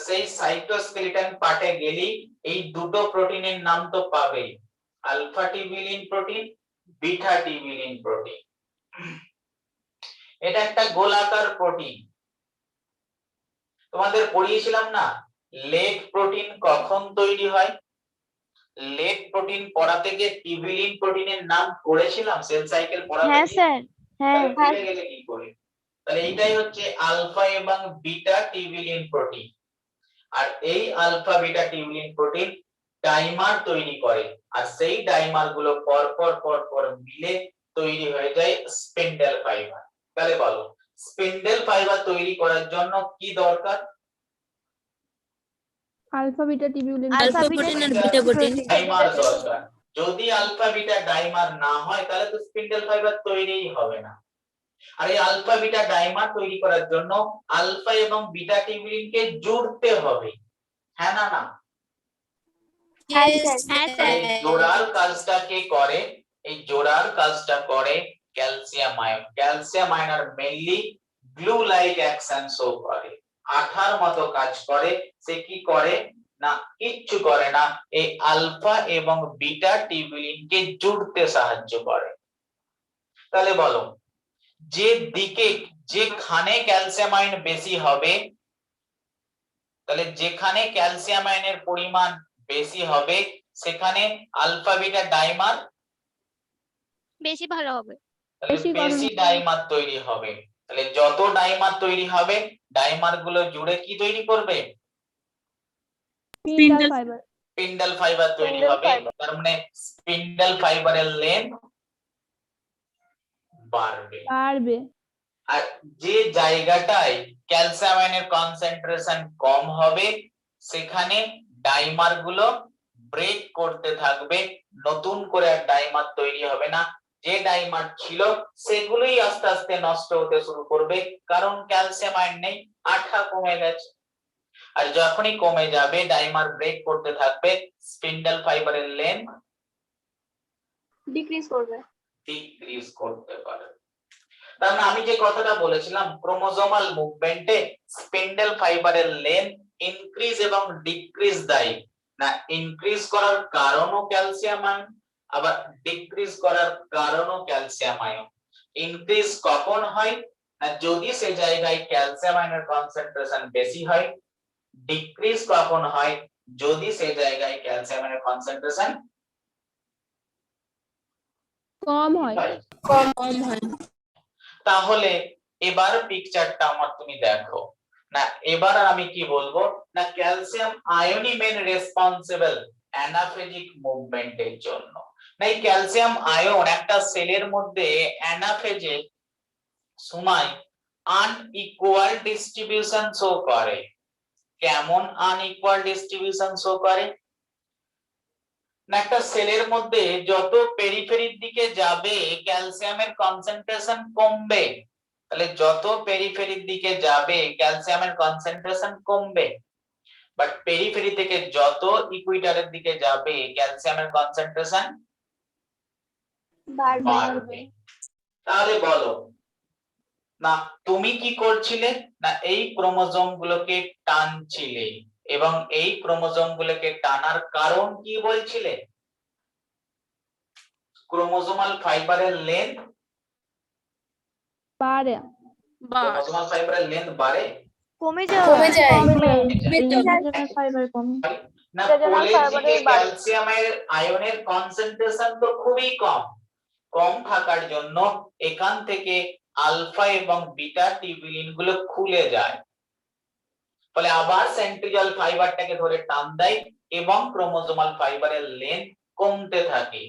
সেই সাইটোস্কেলিটন পার্টে গেলেই এই দুটো প্রোটিনের নাম তো পাবেই, alpha টিবিলিন protein, beta tubulin protein. এটা একটা গোলাকার প্রোটিন। তোমাদের পড়িয়েছিলাম না লেগ প্রোটিন কখন তৈরি হয়? লেগ প্রোটিন পড়াতে গিয়ে টিবিলিন প্রোটিনের নাম পড়েছিলাম সেল সাইকেল পড়াতে। হ্যাঁ স্যার। হ্যাঁ। ভুলে গেলে কি করে? তাহলে এইটাই হচ্ছে আলফা এবং বিটা টিবিলিন প্রোটিন। আর এই alpha beta tubulin protein dimer তৈরি করে, আর সেই ডাইমার গুলো পর মিলে তৈরি হয়ে যায় স্পিন্ডেল ফাইবার। তাহলে বলো স্পিন্ডেল ফাইবার তৈরি করার জন্য কি দরকার? Alpha beta tubulin alpha protein আর বিটা প্রোটিন ডাইমার দরকার। যদি আলফা বিটা ডাইমার না হয় তাহলে তো স্পিন্ডেল ফাইবার তৈরিই হবে না। আর এই আলফা বিটা ডাইমার তৈরি করার জন্য আলফা এবং বিটা টিউবিউলিনকে জুড়তে হবে, হ্যাঁ না না? হ্যাঁ স্যার এই জোড়ার কাজটা কে করে? এই জোড়ার কাজটা করে ক্যালসিয়াম আয়ন। ক্যালসিয়াম আয়ন আর mainly glue like action show করে, আঠার মতো কাজ করে। সে কি করে না, কিচ্ছু করে না, এই আলফা এবং বিটা টিউবিউলিনকে জুড়তে সাহায্য করে। তাহলে বলো, যে দিকে যেখানে ক্যালসিয়াম আয়ন বেশি হবে, তাহলে যেখানে ক্যালসিয়াম আয়নের পরিমাণ বেশি হবে সেখানে আলফা বিটা ডাইমার বেশি ভালো হবে। বেশি ডাইমার তৈরি হবে। তাহলে যত ডাইমার তৈরি হবে, ডাইমার গুলো জুড়ে কি তৈরি করবে? স্পিন্ডল ফাইবার স্পিন্ডল ফাইবার তৈরি হবে। তার মানে স্পিন্ডল ফাইবারের লেন্থ বাড়বে। আর যে জায়গাটায় ক্যালসিয়াম আয়নের কনসেন্ট্রেশন কম হবে সেখানে ডাইমার গুলো ব্রেক করতে থাকবে, নতুন করে আর ডাইমার তৈরি হবে না। যে ডাইমার ছিল সেগুলোই আস্তে আস্তে নষ্ট হতে শুরু করবে, কারণ ক্যালসিয়াম আয়ন নেই, আঠা কমে গেছে। আর যখনই কমে যাবে, ডাইমার ব্রেক করতে থাকবে, স্পিন্ডল ফাইবারের লেন্থ ডিক্রিজ করবে। ডিক্রিজ করতে পারে। তার মানে আমি যে কথাটা বলেছিলাম, ক্রোমোজোমাল মুভমেন্টে স্পিন্ডল ফাইবারের লেন্থ ইনক্রিজ এবং ডিক্রিজ দায়ী না। ইনক্রিজ করার কারণও ক্যালসিয়াম আয়ন, আবার ডিক্রিজ করার কারণও ক্যালসিয়াম আয়ন। ইনক্রিজ কখন হয় না, যদি সে জায়গায় ক্যালসিয়াম আয়নের কনসেন্ট্রেশন বেশি হয়। ডিক্রিজ কখন হয়, যদি সে জায়গায় ক্যালসিয়াম আয়নের কনসেন্ট্রেশন কম হয়। কম হয়। তাহলে এবার পিকচারটা আমার তুমি দেখো না। এবার আমি কি বলবো না, ক্যালসিয়াম আয়নই মেন রেসপন্সিবল অ্যানাফেজিক মুভমেন্টের জন্য। না, এই ক্যালসিয়াম আয়ন একটা সেলের মধ্যে অ্যানাফেজের সময় আনইকুয়াল ডিস্ট্রিবিউশন শো করে। কেমন আনইকুয়াল ডিস্ট্রিবিউশন শো করে না, একটা সেলের মধ্যে যত পেরিফেরির দিকে যাবে ক্যালসিয়ামের কনসেন্ট্রেশন কমবে। তাহলে যত পেরিফেরির দিকে যাবে ক্যালসিয়ামের কনসেন্ট্রেশন কমবে, বাট পেরিফেরি থেকে যত ইকুইটরের দিকে যাবে ক্যালসিয়ামের কনসেন্ট্রেশন বাড়বে। তাহলে বলো না, তুমি কি করছিলে না, এই ক্রোমোজোম গুলোকে টানছিলে, এবং এই ক্রোমোজোম গুলোকে টানার কারণ কি বলছিলে? ক্রোমোজোমাল ফাইবারের লেন্থ বাড়ে। ক্রোমোজোমাল ফাইবারের লেন্থ বাড়ে, কমে যায়। ফাইবার কমে। না পোলের দিকে ক্যালসিয়ামের আয়নের কনসেন্ট্রেশন তো খুবই কম। কম থাকার জন্য এখান থেকে আলফা এবং বিটা টিউবিউলিন গুলো খুলে যায়, ফলে আবার সেন্ট্রিওল ফাইবারটাকে ধরে টান দেয় এবং ক্রোমোজোমাল ফাইবারের লেন্থ কমতে থাকে।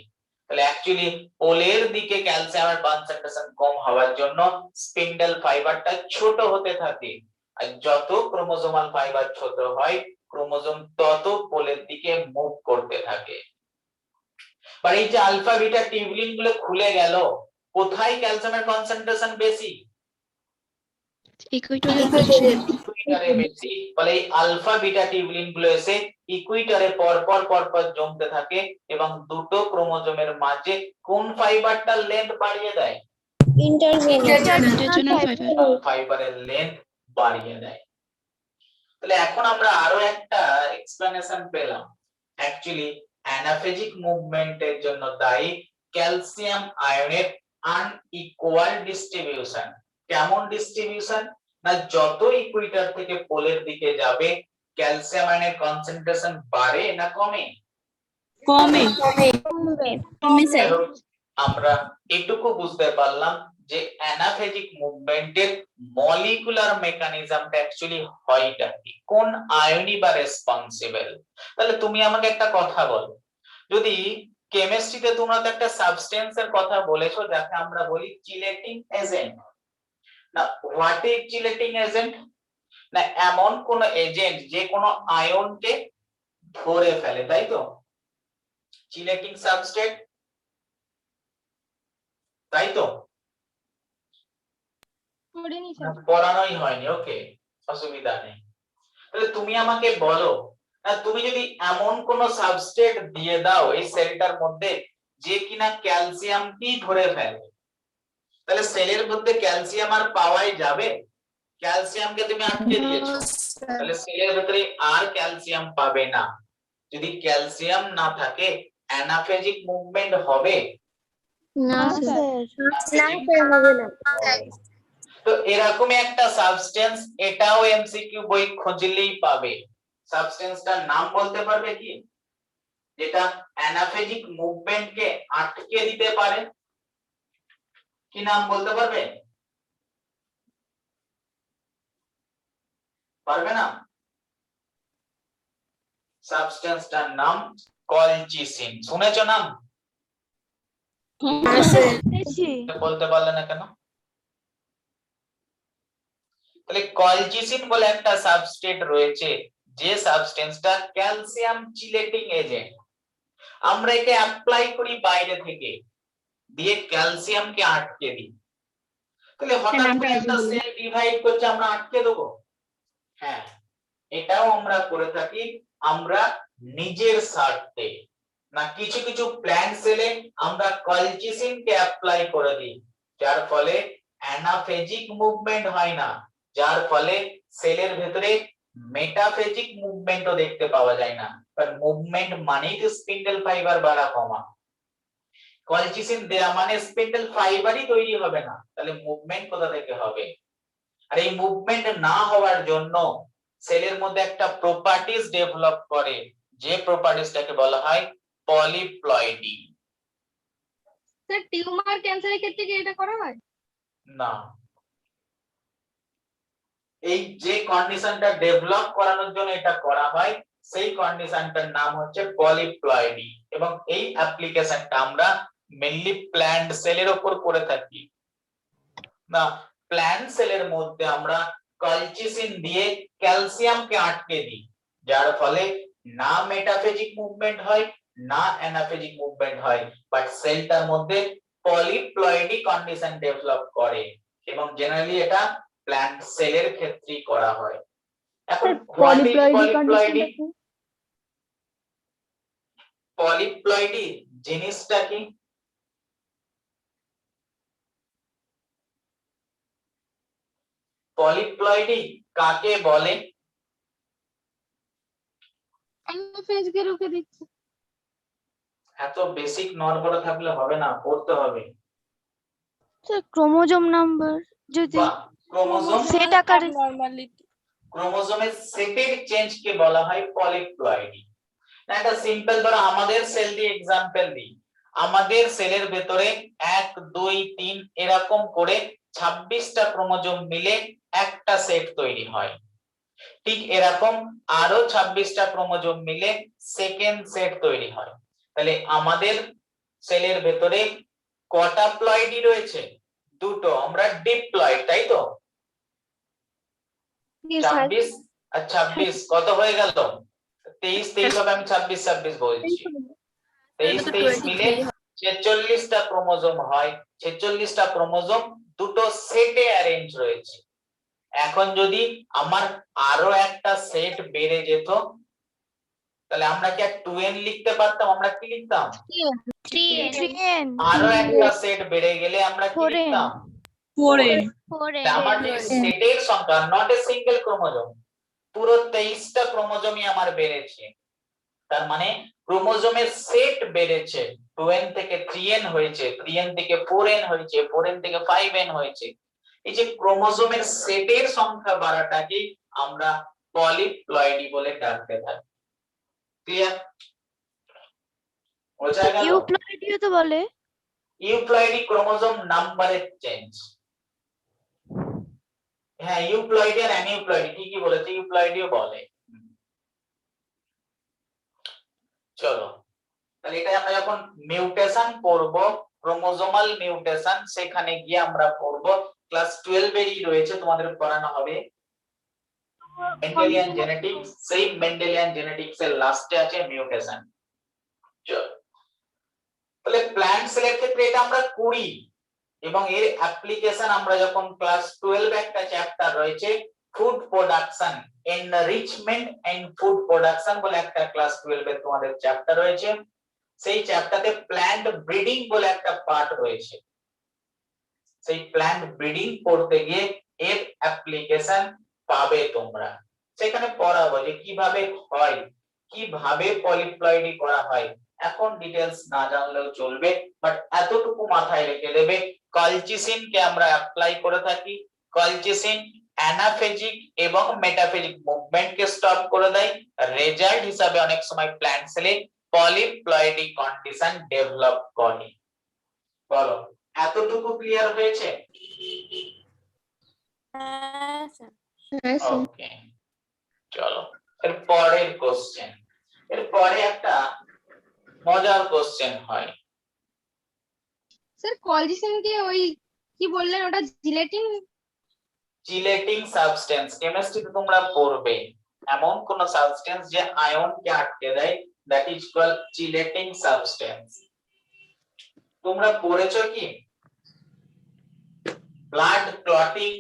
তাহলে অ্যাকচুয়ালি পোলের দিকে ক্যালসিয়ামের কনসেন্ট্রেশন কম হওয়ার জন্য স্পিন্ডল ফাইবারটা ছোট হতে থাকে। আর যত ক্রোমোজোমাল ফাইবার ছোট হয়, ক্রোমোজোম তত পোলের দিকে মুভ করতে থাকে। আর এই যে আলফা বিটা টিউবিউলিন গুলো খুলে গেল, কোথায় ক্যালসিয়ামের কনসেন্ট্রেশন বেশি? ইকুইটরে বেশি। ফলে এই আলফা বিটা টিউবিউলিন গুলো এসে ইকুইটরে পরপর জমতে থাকে এবং দুটো ক্রোমোজোমের মাঝে কোন ফাইবারটার লেন্থ বাড়িয়ে দেয়? ইন্টারজেনাল ফাইবারের লেন্থ বাড়িয়ে দেয়। তাহলে এখন আমরা আরো একটা এক্সপ্লেনেশন পেলাম। অ্যাকচুয়ালি অ্যানাফেজিক মুভমেন্টের জন্য দায়ী ক্যালসিয়াম আয়নের আনইকুয়াল ডিস্ট্রিবিউশন। কেমন ডিস্ট্রিবিউশন না, যত ইকুইটর থেকে পোলের দিকে যাবে ক্যালসিয়াম আয়নের কনসেন্ট্রেশন বাড়ে না কমে? কমে। আমরা এটুকু বুঝতে পারলাম যে অ্যানাফেজিক মুভমেন্টের মলিকুলার মেকানিজমটা অ্যাকচুয়ালি হয়টা কি, কোন আয়নই বা রেসপন্সিবল। তাহলে তুমি আমাকে একটা কথা বলো, যদি কেমিস্ট্রিতে তোমরা তো একটা সাবস্টেন্সের কথা বলেছো যাকে আমরা বলি চিলেটিং এজেন্ট। না, হোয়াট ইজ চিলেটিং এজেন্ট? না, এমন কোন এজেন্ট যে কোনো আয়নকে ধরে ফেলে, তাই তো? চিলেটিং সাবস্ট্রেট, তাই তো? পড়ানোই হয়নি, ওকে, অসুবিধা নেই। তাহলে তুমি আমাকে বলো, তুমি যদি এমন কোন সাবস্ট্রেট দিয়ে দাও এই সেলটার মধ্যে যে কিনা ক্যালসিয়ামটি ধরে ফেলে, তাহলে সেলের মধ্যে ক্যালসিয়াম আর পাওয়াই যাবে? ক্যালসিয়ামকে তুমি আটকে দিয়েছো, তাহলে সেলের ভিতরে আর ক্যালসিয়াম পাবে না। যদি ক্যালসিয়াম না থাকে অ্যানাফেজিক মুভমেন্ট হবে? না স্যার। তো এরকম একটা সাবস্টেন্স, এটাও এমসিকিউ বই খুঁজলেই পাবে। সাবস্টেন্সটার নাম বলতে পারবে কি, যেটা অ্যানাফেজিক মুভমেন্টকে আটকে দিতে পারে? কি নাম বলতে পারবে? পারবে না? সাবস্টেন্সটার নাম কলচিসিন। শুনেছো নাম? বলতে পারলে না কেন? তাহলে কলচিসিন বলে একটা সাবস্ট্রেট রয়েছে, যে সাবস্টেন্সটা ক্যালসিয়াম চিলেটিং এজেন্ট। আমরা একে অ্যাপ্লাই করি বাইরে থেকে, দিয়ে ক্যালসিয়ামকে আটকে দিই। তাহলে হঠাৎ করে একটা সেল ডিভাইড করছে, আমরা আটকে দেবো? হ্যাঁ, এটাও আমরা করে থাকি আমরা নিজের স্বার্থে। না, কিছু কিছু প্ল্যান্ট সেলে আমরা কলচিসিনকে অ্যাপ্লাই করে দিই, যার ফলে অ্যানাফেজিক মুভমেন্ট হয় না, যার ফলে সেলের ভেতরে মেটাফেজিক মুভমেন্টও দেখতে পাওয়া যায় না। কারণ মুভমেন্ট মানেই তো স্পিন্ডেল ফাইবার বাড়া কমা। কলচিসিন দেয়া মানে স্পিন্ডেল ফাইবারই তৈরি হবে না, তাহলে মুভমেন্ট কোথা থেকে হবে? আর এই মুভমেন্ট না হওয়ার জন্য সেলের মধ্যে একটা প্রপার্টিজ ডেভেলপ করে, যে প্রপার্টিজটাকে বলা হয় পলিপ্লয়েডি। স্যার টিউমার ক্যান্সারের ক্ষেত্রে কি এটা করা হয়? না, এই যে কন্ডিশনটা ডেভেলপ করানোর জন্য এটা করা হয়, সেই কন্ডিশনটার নাম হচ্ছে পলিপ্লয়েডি। এবং এই অ্যাপ্লিকেশনটা আমরা মেইনলি প্ল্যান্ট সেলের উপর করে থাকি। না, প্ল্যান্ট সেলের মধ্যে আমরা কলচিসিন দিয়ে ক্যালসিয়ামকে আটকে দিই, যার ফলে না মেটাফেজিক মুভমেন্ট হয় না অ্যানাফেজিক মুভমেন্ট হয়, বাট সেলটার মধ্যে পলিপ্লয়েডি কন্ডিশন ডেভেলপ করে। এবং জেনারেলি এটা প্ল্যান্ট সেলের ক্ষেত্রেই করা হয়। এখন পলিপ্লয়েডি জিনিসটা কি? পলিপ্লয়েডি কাকে বলে? অ্যানাফেজকে রুখে দিচ্ছে। এত বেসিক নড়বড় থাকলে হবে না, পড়তে হবে। স্যার ক্রোমোজোম নাম্বার যদি ক্রোমোজোম সেট আকারে, ক্রোমোজোমের সেটের চেঞ্জ কে বলা হয় পলিপ্লয়েডি। একটা সিম্পল ধরো আমাদের সেল দিয়ে एग्जांपल দিই। আমাদের সেলের ভেতরে 1 2 3 এরকম করে 26টা ক্রোমোজোম মিলে একটা সেট তৈরি হয়। ঠিক এরকম আরো 26টা ক্রোমোজোম মিলে সেকেন্ড সেট তৈরি হয়। তাহলে আমাদের সেলের ভেতরে কটা প্লয়েডি রয়েছে? দুটো। আমরা ডিপ্লয়েড, তাই তো? 26 আর 26 কত হয়ে গেল? 23 23 হবে, আমি 26 26 বলছি। 23 23 মিলে 46টা ক্রোমোজোম হয়। 46টা ক্রোমোজোম দুটো সেটে অ্যারেঞ্জ রয়েছে। এখন যদি আমার আরো একটা সেট বেড়ে যেত, তাহলে আমরা কি 2n লিখতে পারতাম? আমরা কি লিখতাম? 3n, আরো একটা সেট বেড়ে গেলে আমরা কি লিখতাম? 4n। আমাদের সেটের সংখ্যা, নট এ সিঙ্গেল ক্রোমোজোম, পুরো 23টা ক্রোমোজোমই আমার বেড়েছে। তার মানে ক্রোমোজোমের সেট বেড়েছে, 2n থেকে 3n হয়েছে, 3n থেকে 4n হয়েছে, 4n থেকে 5n হয়েছে। এই যে ক্রোমোজোমের সেটের সংখ্যা বাড়াটাকে আমরা পলিপ্লয়েডি বলে ডাকতে থাকি। ক্লিয়ার? বোঝা গেল? ইউপ্লয়েডিও তো বলে। ইউপ্লয়েডি ক্রোমোজোম নাম্বারের চেঞ্জ। হ্যাঁ, ইউপ্লয়েডি আর অ্যানিউপ্লয়েডি ঠিকই বলেছে, ইউপ্লয়েডিও বলে। চলো, তাহলে এটা আমরা যখন মিউটেশন পড়ব, ক্রোমোজোমাল মিউটেশন, সেখানে গিয়ে আমরা পড়ব। ক্লাস 12 এরই রয়েছে, তোমাদের পড়ানো হবে। মেন্ডেলিয়ান জেনেটিক্স, সেই মেন্ডেলিয়ান জেনেটিক্স এর লাস্টে আছে মিউটেশন। তাহলে প্ল্যান্ট সেলের ক্ষেত্রে এটা আমরা করি, এবং এর অ্যাপ্লিকেশন আমরা যখন ক্লাস 12 একটা চ্যাপ্টার রয়েছে food production, enrichment and food production বলে একটা ক্লাস 12 এর তোমাদের চ্যাপ্টার রয়েছে, সেই চ্যাপ্টারে প্ল্যান্ট ব্রিডিং বলে একটা পার্ট রয়েছে। সেই প্ল্যান্ট ব্রিডিং পড়তে গিয়ে এর অ্যাপ্লিকেশন পাবে তোমরা, সেখানে পড়াবো যে কিভাবে হয়, কিভাবে পলিপ্লয়েডি করা হয়। এখন ডিটেইলস না জানলেও চলবে, বাট এতটুকু মাথায় রেখে দেবে কলচিসিন কে আমরা অ্যাপ্লাই করে থাকি। কলচিসিন অ্যানাফেজিক এবং মেটাফেজিক মুভমেন্ট কে স্টপ করে দেয়, রেজাল্ট হিসাবে অনেক সময় প্ল্যান্ট সেলে পলিপ্লয়েডি কন্ডিশন ডেভেলপ করে। বলো এতটুকু ক্লিয়ার হয়েছে? ওকে, চলো এর পরের কোশ্চেন। এর পরে একটা মজার কোশ্চেন হয়। স্যার কলজিসিন কে ওই কি বললেন ওটা জিলেটিন? চিলেটিং সাবস্টেন্স কেমিস্ট্রিতে তোমরা পড়বে, এমন কোন সাবস্টেন্স যে আয়ন কে আটকে দেয়, that is called chelating substance. তোমরা পড়েছো কি ব্লাড ক্লটিং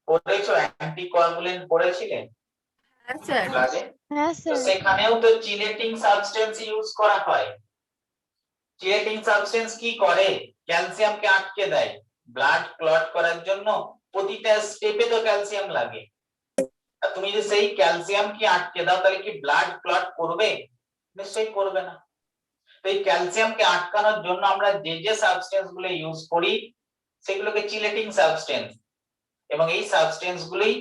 পড়েছো, অ্যান্টিকোয়াগুলেন্ট পড়েছিলেন ক্লাসে? হ্যাঁ তো স্যার। সেখানেও তো চিলেটিং সাবস্টেন্স ইউজ করা হয়। চিলেটিং সাবস্টেন্স কি করে? ক্যালসিয়ামকে আটকে দেয়। ব্লাড ক্লট করার জন্য প্রতিটা স্টেপে তো ক্যালসিয়াম লাগে, আর তুমি যদি সেই ক্যালসিয়াম কি আটকে দাও তাহলে কি ব্লাড ক্লট করবে? নিশ্চয়ই করবে না। তো এই ক্যালসিয়ামকে আটকানোর জন্য আমরা যে যে সাবস্টেন্স গুলো ইউজ করি সেগুলোকে চিলেটিং সাবস্টেন্স, এবং এই সাবস্টেন্স গুলোই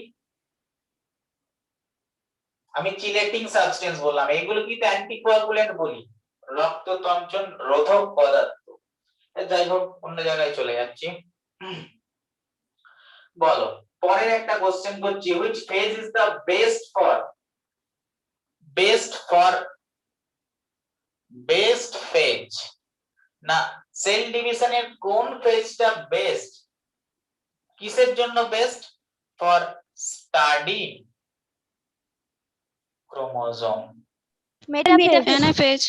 আমি চিলেটিং সাবস্টেন্স বললাম, এইগুলো কিন্তু অ্যান্টিকোয়াগুলেন্ট বলি, রক্ততঞ্চন রোধক পদার্থ। যাই হোক, অন্য জায়গায় চলে যাচ্ছি। বলো পরের একটা কোশ্চেন করছি, which phase is the best phase না সেল ডিভিশনের কোন ফেজটা বেস্ট? কিসের জন্য best? For study chromosome. Metaphase.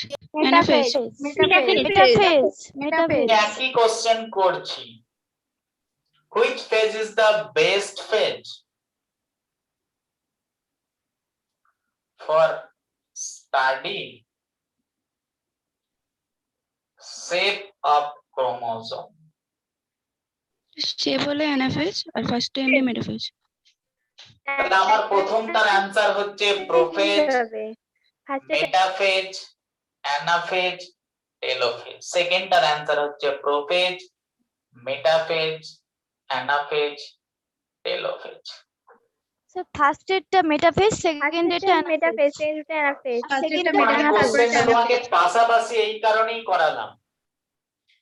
একই কোশ্চেন করছি, which phase is the best phase for study shape of chromosome? সে বলে অ্যানাফেজ আর ফার্স্ট এমনি মেটাফেজ। তাহলে আমার প্রথমটার অ্যানসার হচ্ছে প্রোফেজ, মেটাফেজ, অ্যানাফেজ, টেলোফেজ। সেকেন্ডটার অ্যানসার হচ্ছে prophase, metaphase, anaphase, telophase. Sir first এরটা মেটাফেজ, সেকেন্ড এরটা মেটাফেজ, আমি কোশ্চেনটা তোমাকে পাশাপাশি এই কারণেই করালাম,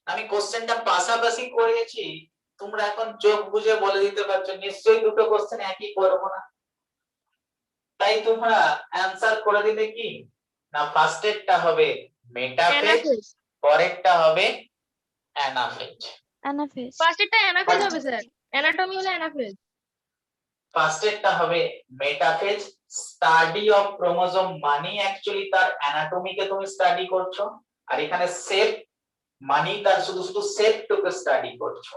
আমি কোশ্চেনটা পাশাপাশি করেছি, তোমরা এখন চোখ বুজে বলে দিতে পারছো নিশ্চয়ই দুটো কোশ্চেন একই করব না, তাই তোমরা অ্যানসার করে দিলে কি না ফার্স্ট এরটা হবে মেটাফেজ, পরেরটা হবে অ্যানাফেজ। ফার্স্ট এটা অ্যানাফেজ হবে স্যার, অ্যানাটমি হলো অ্যানাফেজ। ফার্স্ট এরটা হবে মেটাফেজ, স্টাডি অফ ক্রোমোজোম মানে অ্যাকচুয়ালি তার অ্যানাটমিকে তুমি স্টাডি করছো, আর এখানে শেপ মানে তার শুধু শুধু শেপটুকু স্টাডি করছো।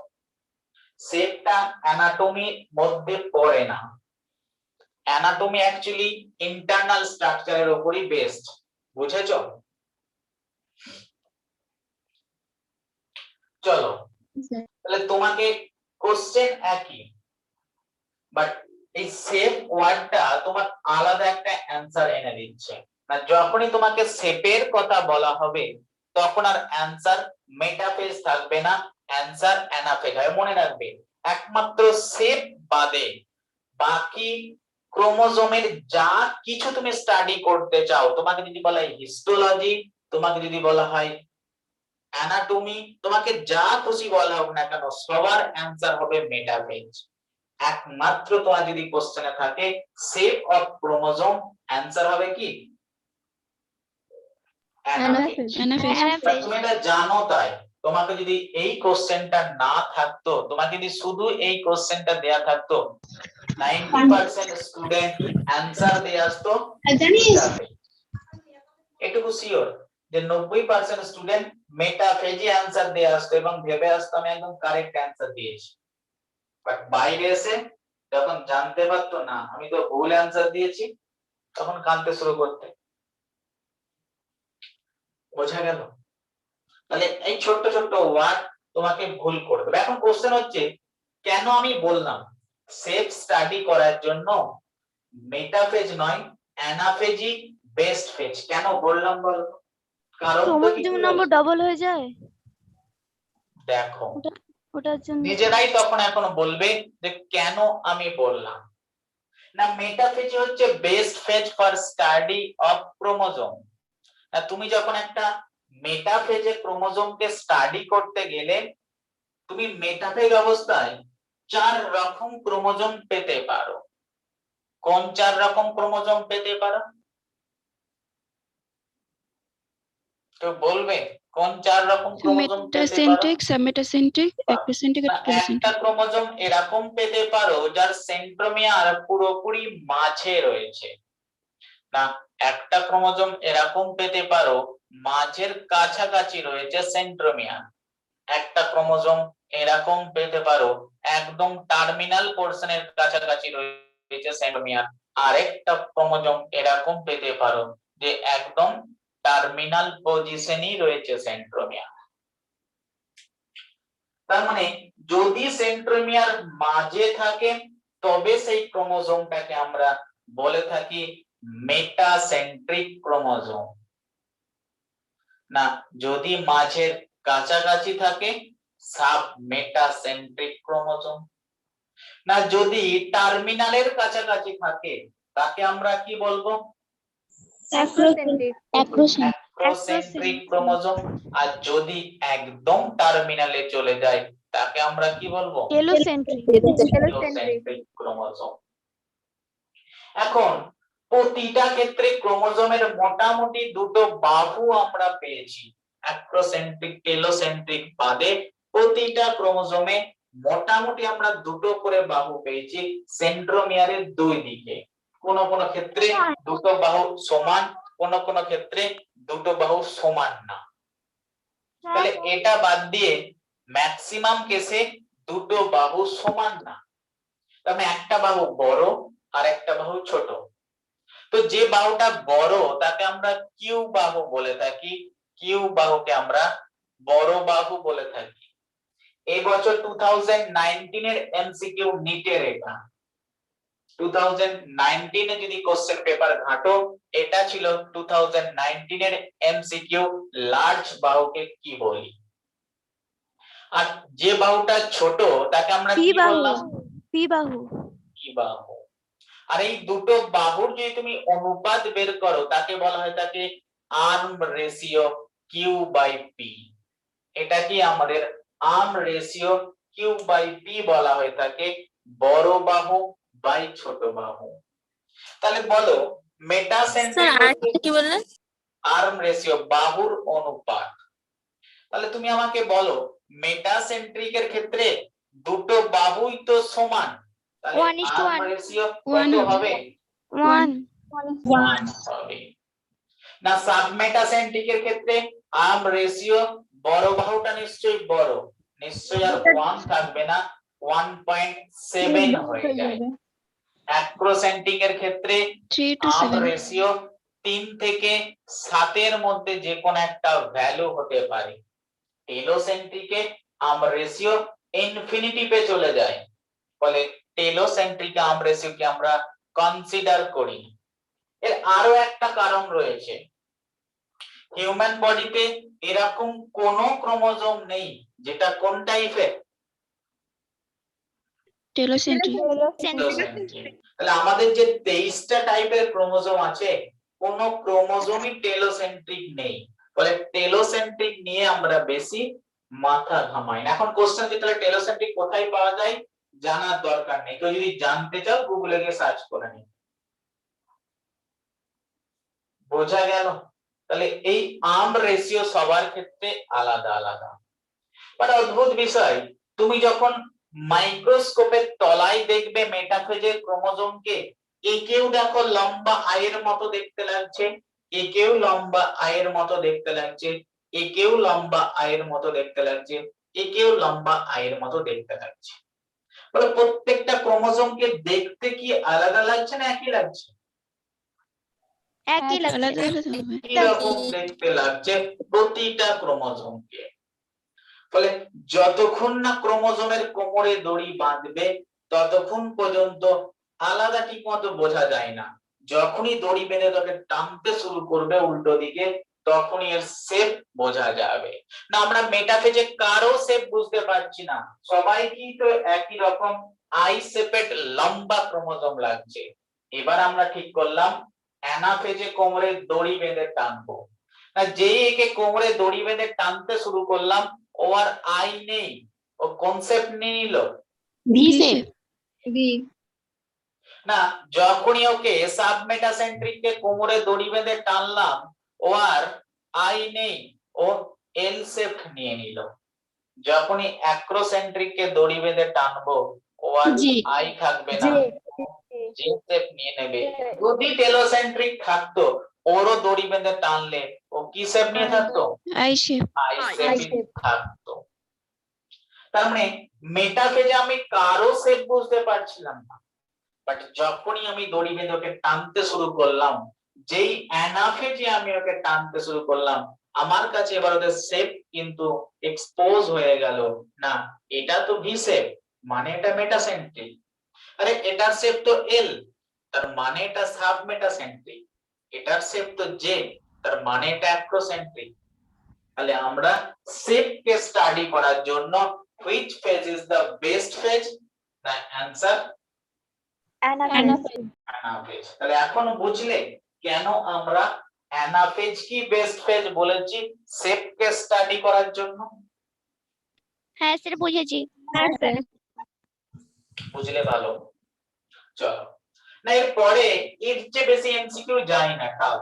শেপটা অ্যানাটমির মধ্যে পড়ে না, অ্যানাটমি অ্যাকচুয়ালি ইন্টারনাল স্ট্রাকচারের উপরই বেসড, বুঝেছো? চলো তাহলে তোমাকে কোশ্চেন একই, বাট এই শেপ ওয়ার্ডটা তোমার আলাদা একটা অ্যানসার এনে দিচ্ছে না। যখনই তোমাকে শেপের কথা বলা হবে তখন আর অ্যানসার মেটাফেজ থাকবে না, অ্যানসার অ্যানাফেজ হবে। মনে রাখবে একমাত্র শেপ বাদে বাকি ক্রোমোজোমের যা কিছু তুমি স্টাডি করতে চাও, তোমাকে যদি বলা হয় হিস্টোলজি, তোমাকে যদি বলা হয় অ্যানাটমি, তোমাকে যা খুশি বলা হোক না কেন সবার অ্যানসার হবে মেটাফেজ। একমাত্র তোমার যদি কোশ্চেনে থাকে শেপ অফ ক্রোমোজোম, অ্যানসার হবে কি অ্যানাফেজ। তুমি এটা জানো তাই, তোমাকে যদি এই কোশ্চেনটা না থাকতো, তোমাকে যদি শুধু এই কোশ্চেনটা দেয়া থাকতো, 90% স্টুডেন্ট অ্যানসার দিয়ে আসতো মেটাফেজ। এটুকু শিওর যে 90% স্টুডেন্ট মেটাফেজে অ্যানসার দিয়ে আসতো এবং ভেবে আসতো আমি একদম কারেক্ট অ্যানসার দিয়েছি। বাট বাইরে এসে যখন জানতে পারতো না আমি তো ভুল অ্যানসার দিয়েছি, তখন কাঁদতে শুরু করতে। বোঝা গেল? তাহলে এই ছোট্ট ছোট্ট ওয়ার্ড তোমাকে ভুল করে দেবে। এখন কোশ্চেন হচ্ছে কেন আমি বললাম সেফ স্টাডি করার জন্য মেটাফেজ নয় অ্যানাফেজই বেস্ট ফেজ, কেন বললাম বলো? কারণ তো কিছু ক্রোমোজোম নম্বর ডবল হয়ে যায় দেখো ওটার জন্য। নিজেরাই তখন এখন বলবে যে কেন আমি বললাম না মেটাফেজ হচ্ছে best phase for study of chromosome. না তুমি যখন একটা মেটাফেজে ক্রোমোজোমকে স্টাডি করতে গেলে তুমি মেটাফেজ অবস্থায় 4 রকম ক্রোমোজোম পেতে পারো। কোন 4 রকম ক্রোমোজোম পেতে পারো? তো বলবে কোন 4 রকম ক্রোমোজোম পেতে পারো? মেটাসেন্ট্রিক, সাবমেটাসেন্ট্রিক, অ্যাক্রোসেন্ট্রিক আর টেলোসেন্ট্রিক। একটা ক্রোমোজোম এরকম পেতে পারো যার সেন্ট্রোমিয়ার পুরোপুরি মাঝে রয়েছে। না একটা ক্রোমোজোম এরকম পেতে পারো মাঝের কাছাকাছি রয়েছে সেন্ট্রোমিয়ার। একটা ক্রোমোজোম এরকম পেতে পারো একদম টার্মিনাল পোরশনের কাছাকাছি রয়েছে সেন্ট্রোমিয়ার। আরেকটা ক্রোমোজোম এরকম পেতে পারো যে একদম টার্মিনাল পজিশনই রয়েছে সেন্ট্রোমিয়ার। তার মানে যদি সেন্ট্রোমিয়ার মাঝে থাকে তবে সেই ক্রোমোজোমটাকে আমরা বলে থাকি মেটাসেন্ট্রিক ক্রোমোজোম। না যদি মাঝের কাছাকাছি থাকে সাবমেটাসেন্ট্রিক ক্রোমোজোম। না যদি টার্মিনালের কাছাকাছি থাকে তাকে আমরা কি বলবো? Acrocentric chromosome. আর যদি একদম টার্মিনালে চলে যায় তাকে আমরা কি বলবো? Telocentric chromosome. এখন প্রতিটা ক্ষেত্রে ক্রোমোজোমের মোটামুটি দুটো বাহু আমরা পেয়েছি। অ্যাক্রোসেন্ট্রিক টেলোসেন্ট্রিক বাদে প্রতিটা ক্রোমোজোমে মোটামুটি আমরা দুটো করে বাহু পেয়েছি সেন্ট্রোমিয়ারের দুই দিকে। কোন কোন ক্ষেত্রে দুটো বাহু সমান, কোন কোন ক্ষেত্রে দুটো বাহু সমান না। তাহলে এটা বাদ দিয়ে ম্যাক্সিমাম কেসে দুটো বাহু সমান না। তার মানে একটা বাহু বড় আর একটা বাহু ছোট। তো যে বাহুটা বড় তাকে আমরা কিউ বাহু বলে থাকি, কিউ বাহুকে আমরা বড় বাহু বলে থাকি। এই বছর 2019 এর এমসিকিউ নিটের এটা 2019 এ যদি কোশ্চেন পেপার ঘাটো এটা ছিল 2019 এর এমসিকিউ লার্জ বাহুকে কি বলি। আর যে বাহুটা ছোট তাকে আমরা কি বললাম? পি বাহু। পি বাহু। আর এই দুটো বাহুর যদি তুমি অনুপাত বের করো তাকে বলা হয় তাকে arm ratio q by p. এটা কি আমাদের arm ratio q by p বলা হয় তাকে বড় বাহু বাই ছোট বাহু। তাহলে বলো মেটাসেন্ট্রিক কি বললেন? আর্ম রেশিও বাহুর অনুপাত। তাহলে তুমি আমাকে বলো মেটাসেন্ট্রিকের ক্ষেত্রে দুটো বাহুই তো সমান, তাহলে 1:1 আর্ম রেশিও কত হবে? 1 1 হবে। না সাবমেটাসেন্ট্রিকের ক্ষেত্রে আর্ম রেশিও বড় বাহুটা নিশ্চয়ই বড়, নিশ্চয়ই আর 1 থাকবে না, 1.7 হয়ে যায়। অ্যাক্রোসেন্ট্রিকের ক্ষেত্রে 3 to আর্ম 7। রেশিও 3 থেকে 7 এর মধ্যে যে কোনো একটা ভ্যালু হতে পারে। টেলোসেন্ট্রিকে আর্ম রেশিও ইনফিনিটি পে চলে যায়, ফলে টেলোসেন্ট্রিক আর্ম রেশিওকে আমরা কনসিডার করি। এর আরো একটা কারণ রয়েছে, হিউম্যান বডিতে এরকম কোন ক্রোমোজোম নেই যেটা কোন টাইপের? টেলোসেন্ট্রিক। তাহলে আমাদের যে 23টা টাইপের ক্রোমোজোম আছে কোন ক্রোমোজোমই টেলোসেন্ট্রিক নেই, ফলে টেলোসেন্ট্রিক নিয়ে আমরা বেশি মাথা ঘামাই না। এখন কোশ্চেন যে তাহলে টেলোসেন্ট্রিক কোথায় পাওয়া যায় জানার দরকার নেই, কেউ যদি জানতে চাও গুগলে গিয়ে সার্চ করে নিন। বোঝা গেল? তাহলে এই আর্ম রেশিও সবার ক্ষেত্রে আলাদা আলাদা। বাট অদ্ভুত বিষয়, তুমি যখন মাইক্রোস্কোপের তলায় দেখবে মেটাফেজের ক্রোমোজোমকে, একেও দেখো লম্বা আয়ের মতো দেখতে লাগছে, একেও লম্বা আয়ের মতো দেখতে লাগছে, একেও লম্বা আয়ের মতো দেখতে লাগছে, একেও লম্বা আয়ের মতো দেখতে লাগছে। বলে প্রত্যেকটা ক্রোমোজোমকে দেখতে কি আলাদা লাগছে না একই লাগছে? একই লাগছে। আলাদা আলাদা হবে। এরকম দেখতে লাগছে প্রতিটা ক্রোমোজোমকে। ফলে যতক্ষণ না ক্রোমোজোমের কোমরে দড়ি বাঁধবে ততক্ষণ পর্যন্ত আলাদা ঠিক মতো বোঝা যায় না। যখনই দড়ি বেঁধে তোকে টানতে শুরু করবে উল্টো দিকে, তখনই এর শেপ বোঝা যাবে। না আমরা মেটাফেজে কারো শেপ বুঝতে পারছি না, সবাই কি তো একই রকম আই শেপেড লম্বা ক্রোমোজোম লাগছে। এবার আমরা ঠিক করলাম অ্যানাফেজে কোমরে দড়ি বেঁধে টানবো। না যেই একে কোমরে দড়ি বেঁধে টানতে শুরু করলাম, ও আর আই নেই, ও কনসেপ্ট নিয়ে নিল ভি শেপ। না। যখনই ওকে সাবমেটাসেন্ট্রিক কে কোমরে দড়ি বেঁধে টানলাম, ও আর আই নেই, ও এল শেপ নিয়ে নিল। যখনই অ্যাক্রোসেন্ট্রিক কে দড়ি বেঁধে টানবো, ও আর জি। আই থাকবে না, জে শেপ নিয়ে নেবে। যদি টেলোসেন্ট্রিক থাকতো, ওরও দড়ি বেঁধে টানলে ও কি শেপ নিয়ে থাকতো? I shape. আই শেপ থাকতো। তার মানে মেটাফেজে আমি কারো শেপ বুঝতে পারছিলাম না, বাট যখনই আমি দড়ি বেঁধে ওকে টানতে শুরু করলাম, যেই অ্যানাফেজে আমি ওকে টানতে শুরু করলাম, আমার কাছে এবার ওদের শেপ কিন্তু এক্সপোজ হয়ে গেল। না এটা তো ভি শেপ, মানে এটা মেটাসেন্ট্রিক। আরে এটার শেপ তো এল, তার মানে এটা সাবমেটাসেন্ট্রিক। এটার শেপ তো জে, তার মানে এটা অ্যাক্রোসেন্ট্রিক। তাহলে আমরা শেপ কে স্টাডি করার জন্য which phase is the best phase? The answer anaphase. তাহলে এখন বুঝলে কেন আমরা অ্যানাফেজ কি বেস্ট ফেজ বলেছি শেপ কে স্টাডি করার জন্য? হ্যাঁ স্যার বুঝেছি। বুঝলে ভালো। চলো, না এরপরে এর চেয়ে বেশি এমসিকিউ যায় না কাল,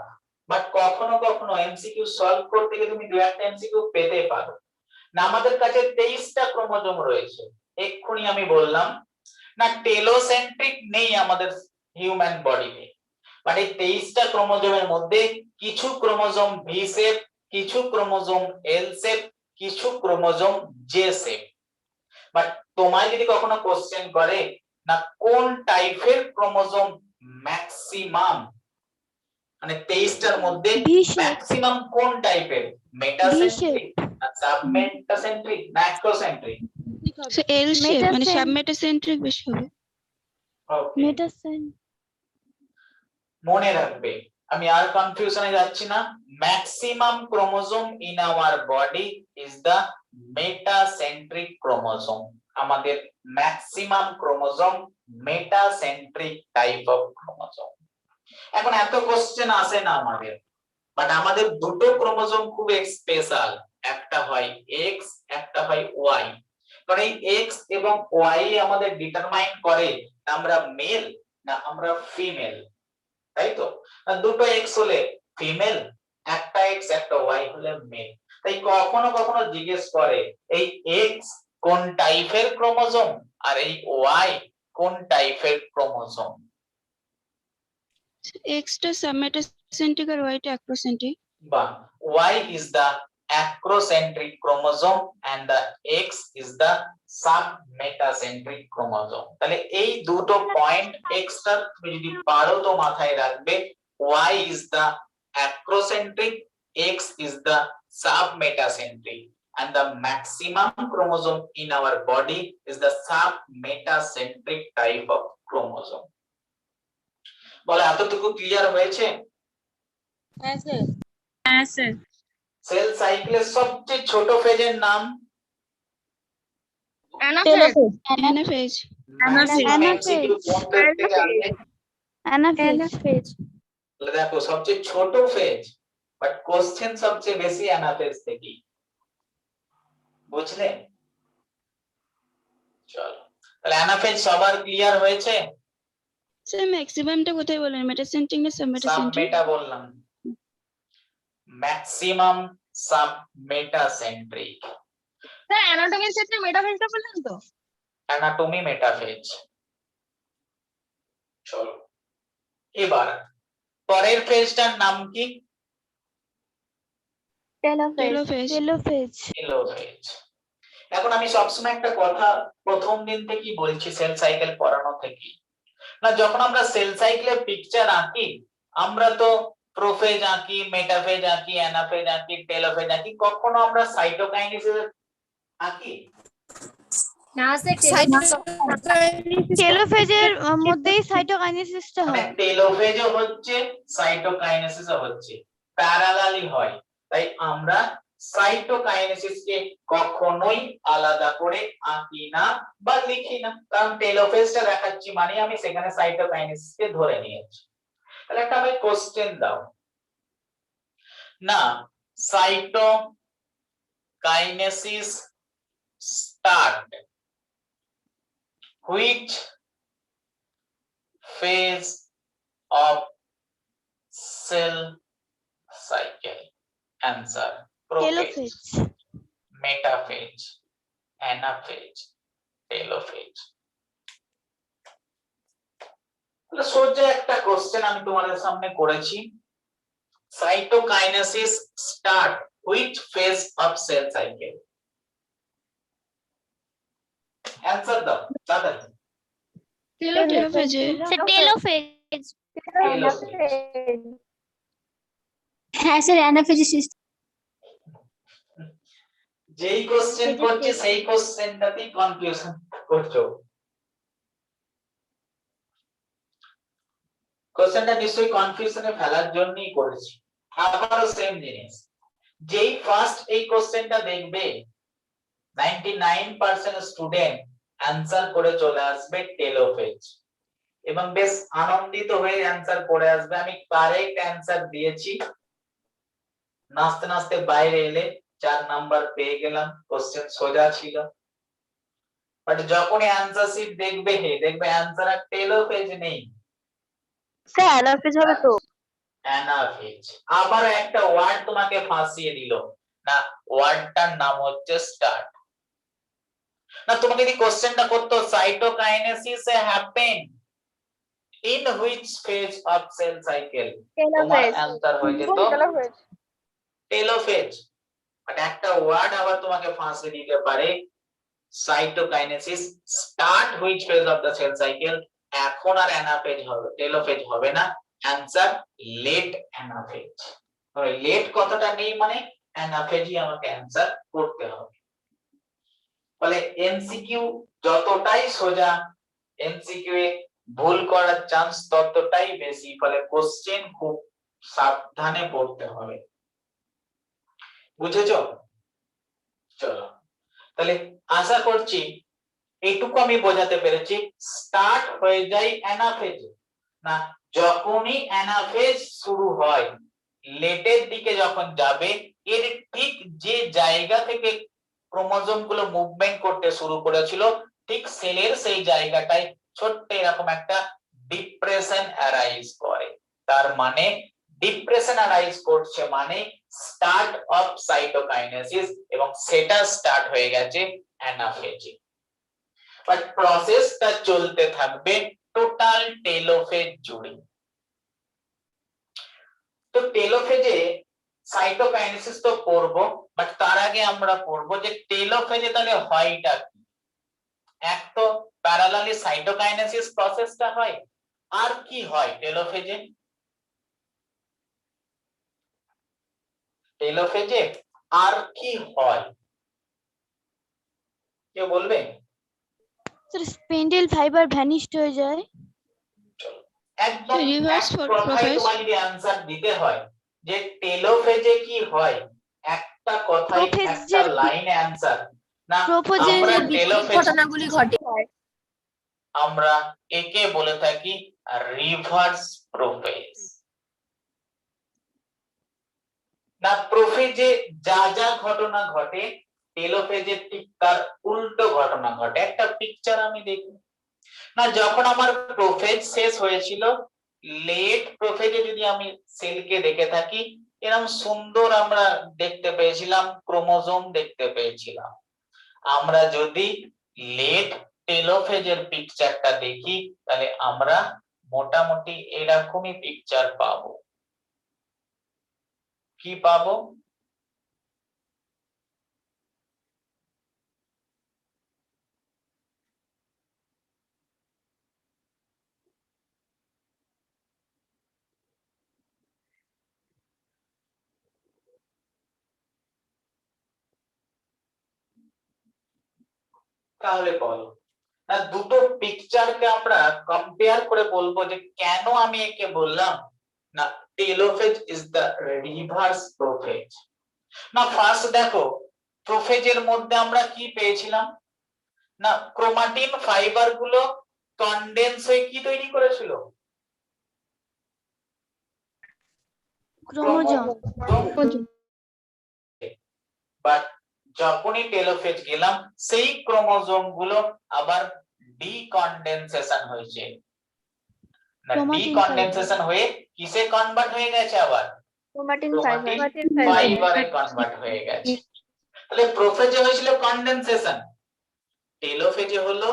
বাট কখনো কখনো এমসিকিউ সলভ করতে গিয়ে তুমি দু একটা এমসিকিউ পেতে পারো। না আমাদের কাছে 23টা ক্রোমোজোম রয়েছে, এক্ষুনি আমি বললাম না টেলোসেন্ট্রিক নেই আমাদের হিউম্যান বডিতে, মানে 23টা ক্রোমোজোমের মধ্যে কিছু ক্রোমোজোম ভি শেপ, কিছু ক্রোমোজোম এল শেপ, কিছু ক্রোমোজোম জে শেপ। বাট তোমায় যদি কখনো কোশ্চেন করে না কোন টাইপের ক্রোমোজোম ম্যাক্সিমাম, মানে 23টার মধ্যে V shape। ম্যাক্সিমাম কোন টাইপের, মেটাসেন্ট্রিক না সাবমেটাসেন্ট্রিক না অ্যাক্রোসেন্ট্রিক? সো এল শেপ মানে Metasen- সাবমেটাসেন্ট্রিক বেশি হবে। ওকে, মেটাসেন মনে রাখবে, আমি আর কনফিউশনে যাচ্ছি না। Maximum chromosome in our body is the metacentric chromosome. আমাদের maximum chromosome metacentric type of chromosome. এখন এত কোশ্চেন আসে না আমাদের, বাট আমাদের দুটো ক্রোমোজোম খুব স্পেশাল, একটা হয় এক্স, একটা হয় ওয়াই। কারণ এই এক্স এবং ওয়াই আমাদের ডিটারমাইন করে আমরা মেল না আমরা ফিমেল, তাই তো? দুটো এক্স হলে ফিমেল, একটা এক্স একটা ওয়াই হলে মেল। তাই কখনো কখনো জিজ্ঞেস করে এই এক্স কোন টাইপের ক্রোমোজোম আর এই ওয়াই কোন টাইপের ক্রোমোজোম। এক্স টা সাবমেটাসেন্ট্রিক আর ওয়াই টা অ্যাক্রোসেন্ট্রিক। বা Y is the acrocentric chromosome and the X is the submetacentric chromosome. তাহলে এই দুটো পয়েন্ট এক্সট্রা তুমি যদি পারো তো মাথায় রাখবে, Y is the acrocentric, X is the submetacentric, and the maximum chromosome in our body is the submetacentric type of chromosome. বলে এতটুকু ক্লিয়ার হয়েছে? হ্যাঁ স্যার। সেল সাইকেলের সবচেয়ে ছোট ফেজের নাম? অ্যানাফেজ। অ্যানাফেজ দেখো সবচেয়ে ছোট ফেজ, বাট কোশ্চেন সবচেয়ে বেশি অ্যানাফেজ থেকে, বুঝলে? চলো, তাহলে অ্যানাফেজ সবার ক্লিয়ার হয়েছে? স্যার ম্যাক্সিমামটা কোথায় বলেন, মেটাসেন্ট্রিক না সাবমেটাসেন্ট্রিক? সাবমেটা বললাম, ম্যাক্সিমাম সাবমেটাসেন্ট্রিক। স্যার অ্যানাটমির ক্ষেত্রে মেটাফেজটা বললেন তো? Anatomy metaphase. চলো এবার পরের ফেজটার নাম কি? টেলোফেজ। টেলোফেজ। টেলোফেজ। এখন আমি সবসময় একটা কথা প্রথম দিন থেকেই বলছি সেল সাইকেল পড়ানো থেকে, না যখন আমরা সেল সাইকেলের পিকচার আঁকি আমরা তো প্রোফেজ আঁকি, মেটাফেজ আঁকি, অ্যানাফেজ আঁকি, টেলোফেজ আঁকি, কখনো আমরা সাইটোকাইনেসিস আঁকি? না স্যার টেলোফেজের মধ্যেই সাইটোকাইনেসিসটা মানে হয়। টেলোফেজও হচ্ছে সাইটোকাইনেসিসও হচ্ছে, প্যারালালি হয়। তাই আমরা সাইটোকাইনেসিসকে কখনোই আলাদা করে আঁকি না বা লিখি না, কারণ টেলোফেজটা দেখাচ্ছি মানে আমি সেখানে সাইটোকাইনেসিসকে ধরে নিয়েছি। তাহলে একটা আমাকে কোশ্চেন দাও না, cytokinesis start which phase of cell cycle? Answer: prophase, telophase. metaphase, anaphase, telophase. তাহলে সোজা একটা কোশ্চেন আমি তোমাদের সামনে করেছি, cytokinesis start which phase of cell cycle? Answer দাও তাড়াতাড়ি। টেলোফেজে। টেলোফেজ। Telophase। হ্যাঁ স্যার অ্যানাফেজ। যেই কোশ্চেন করছি সেই কোশ্চেনটাতেই কনফিউশন করছো। কোশ্চেনটা নিশ্চয়ই কনফিউশনে ফেলার জন্যই করেছি। আবারও সেম জিনিস, যেই ফার্স্ট এই কোশ্চেনটা দেখবে 99% স্টুডেন্ট অ্যানসার করে চলে আসবে টেলোফেজ, এবং বেশ আনন্দিত হয়ে অ্যানসার করে আসবে আমি কারেক্ট অ্যানসার দিয়েছি, নাচতে নাচতে বাইরে এলে 4 নাম্বার পেয়ে গেলাম, কোশ্চেন সোজা ছিল। বাট যখনই অ্যানসার শিট দেখবে অ্যানসার আর টেলোফেজ নেই, স্যার অ্যানাফেজ হবে তো? অ্যানাফেজ। আবার একটা ওয়ার্ড তোমাকে ফাঁসিয়ে দিল, না ওয়ার্ডটার নাম হচ্ছে স্টার্ট। না তোমাকে যদি কোশ্চেনটা করতো cytokinesis happen in which phase of cell cycle, তোমার অ্যানসার হয়ে যেত টেলোফেজ। বাট একটা ওয়ার্ড আবার তোমাকে ফাঁসিয়ে দিতে পারে, cytokinesis start which phase of the cell cycle, এখন আর অ্যানাফেজ হবে, টেলোফেজ হবে না, অ্যানসার লেট অ্যানাফেজ। লেট কথাটা নেই মানে অ্যানাফেজই আমাকে অ্যানসার করতে হবে। ফলে এমসিকিউ যতটাই সোজা, এমসিকিউ এ ভুল করার চান্স ততটাই বেশি, ফলে কোশ্চেন খুব সাবধানে পড়তে হবে। বুঝেছো? চলো তাহলে আশা করছি এইটুকু আমি বোঝাতে পেরেছি। স্টার্ট হয়ে যায় অ্যানাফেজ, না যখনই অ্যানাফেজ শুরু হয় লেটের দিকে যখন যাবে, এর ঠিক যে জায়গা থেকে ক্রোমোজোম গুলো মুভমেন্ট করতে শুরু করেছিল ঠিক সেলের সেই জায়গাটায় ছোট্ট এরকম একটা ডিপ্রেশন অ্যারাইজ করে। তার মানে ডিপ্রেশন অ্যারাইজ করছে মানে স্টার্ট অফ সাইটোকাইনেসিস, এবং সেটা স্টার্ট হয়ে গেছে অ্যানাফেজে। বাট প্রসেসটা চলতে থাকবে টোটাল টেলোফেজ জুড়ে। তো টেলোফেজে সাইটোকাইনেসিস তো পড়বো, বাট তার আগে আমরা পড়বো যে টেলোফেজে তাহলে হয়টা কি। এক তো প্যারালালি সাইটোকাইনেসিস প্রসেসটা হয়, আর কি হয় টেলোফেজে? টেলোফেজে আর কি হয় কেউ বলবে? স্যার স্পেন্ডেল ফাইবার ভ্যানিশড হয়ে যায়। একদম Reverse এক for কথায় prophase. তোমায় যদি অ্যানসার দিতে হয় যে টেলোফেজে কি হয়, একটা কথায় প্রোফেজে- একটা লাইনে অ্যানসার, না প্রোফেজে আমরা যে টেলোফেজ ঘটনাগুলি ঘটে। আমরা একে বলে থাকি রিভার্স প্রোফেজ। না প্রোফেজে যা যা ঘটনা ঘটে টেলোফেজে ঠিক তার উল্টো ঘটনা ঘটে। একটা পিকচার আমি দেখি, না যখন আমার প্রোফেজ শেষ হয়েছিল, লেট প্রোফেজে যদি আমি সেলকে দেখে থাকি, এরকম সুন্দর আমরা দেখতে পেয়েছিলাম, ক্রোমোজোম দেখতে পেয়েছিলাম। আমরা যদি লেট টেলোফেজের পিকচারটা দেখি তাহলে আমরা মোটামুটি এরকমই পিকচার পাবো। কি পাবো? তাহলে বলো না, দুটো পিকচারকে আমরা কম্পেয়ার করে বলবো যে কেন আমি একে বললাম না telophase is the reverse prophase. না ফার্স্ট দেখো, প্রোফেজের মধ্যে আমরা কি পেয়েছিলাম না ক্রোমাটিন ফাইবার গুলো কনডেন্স হয়ে কি তৈরি করেছিল? ক্রোমোজোম। বাট যখনই টেলোফেজ গেলাম সেই ক্রোমোজোম গুলো আবার ডিকন্ডেনসেশন হয়েছে, না ডিকন্ডেনসেশন হয়ে কিসে কনভার্ট হয়ে গেছে? আবার ক্রোমাটিন ফাইবারে কনভার্ট হয়ে গেছে। তাহলে প্রোফেজে হয়েছিল কনডেনসেশন, টেলোফেজে হলো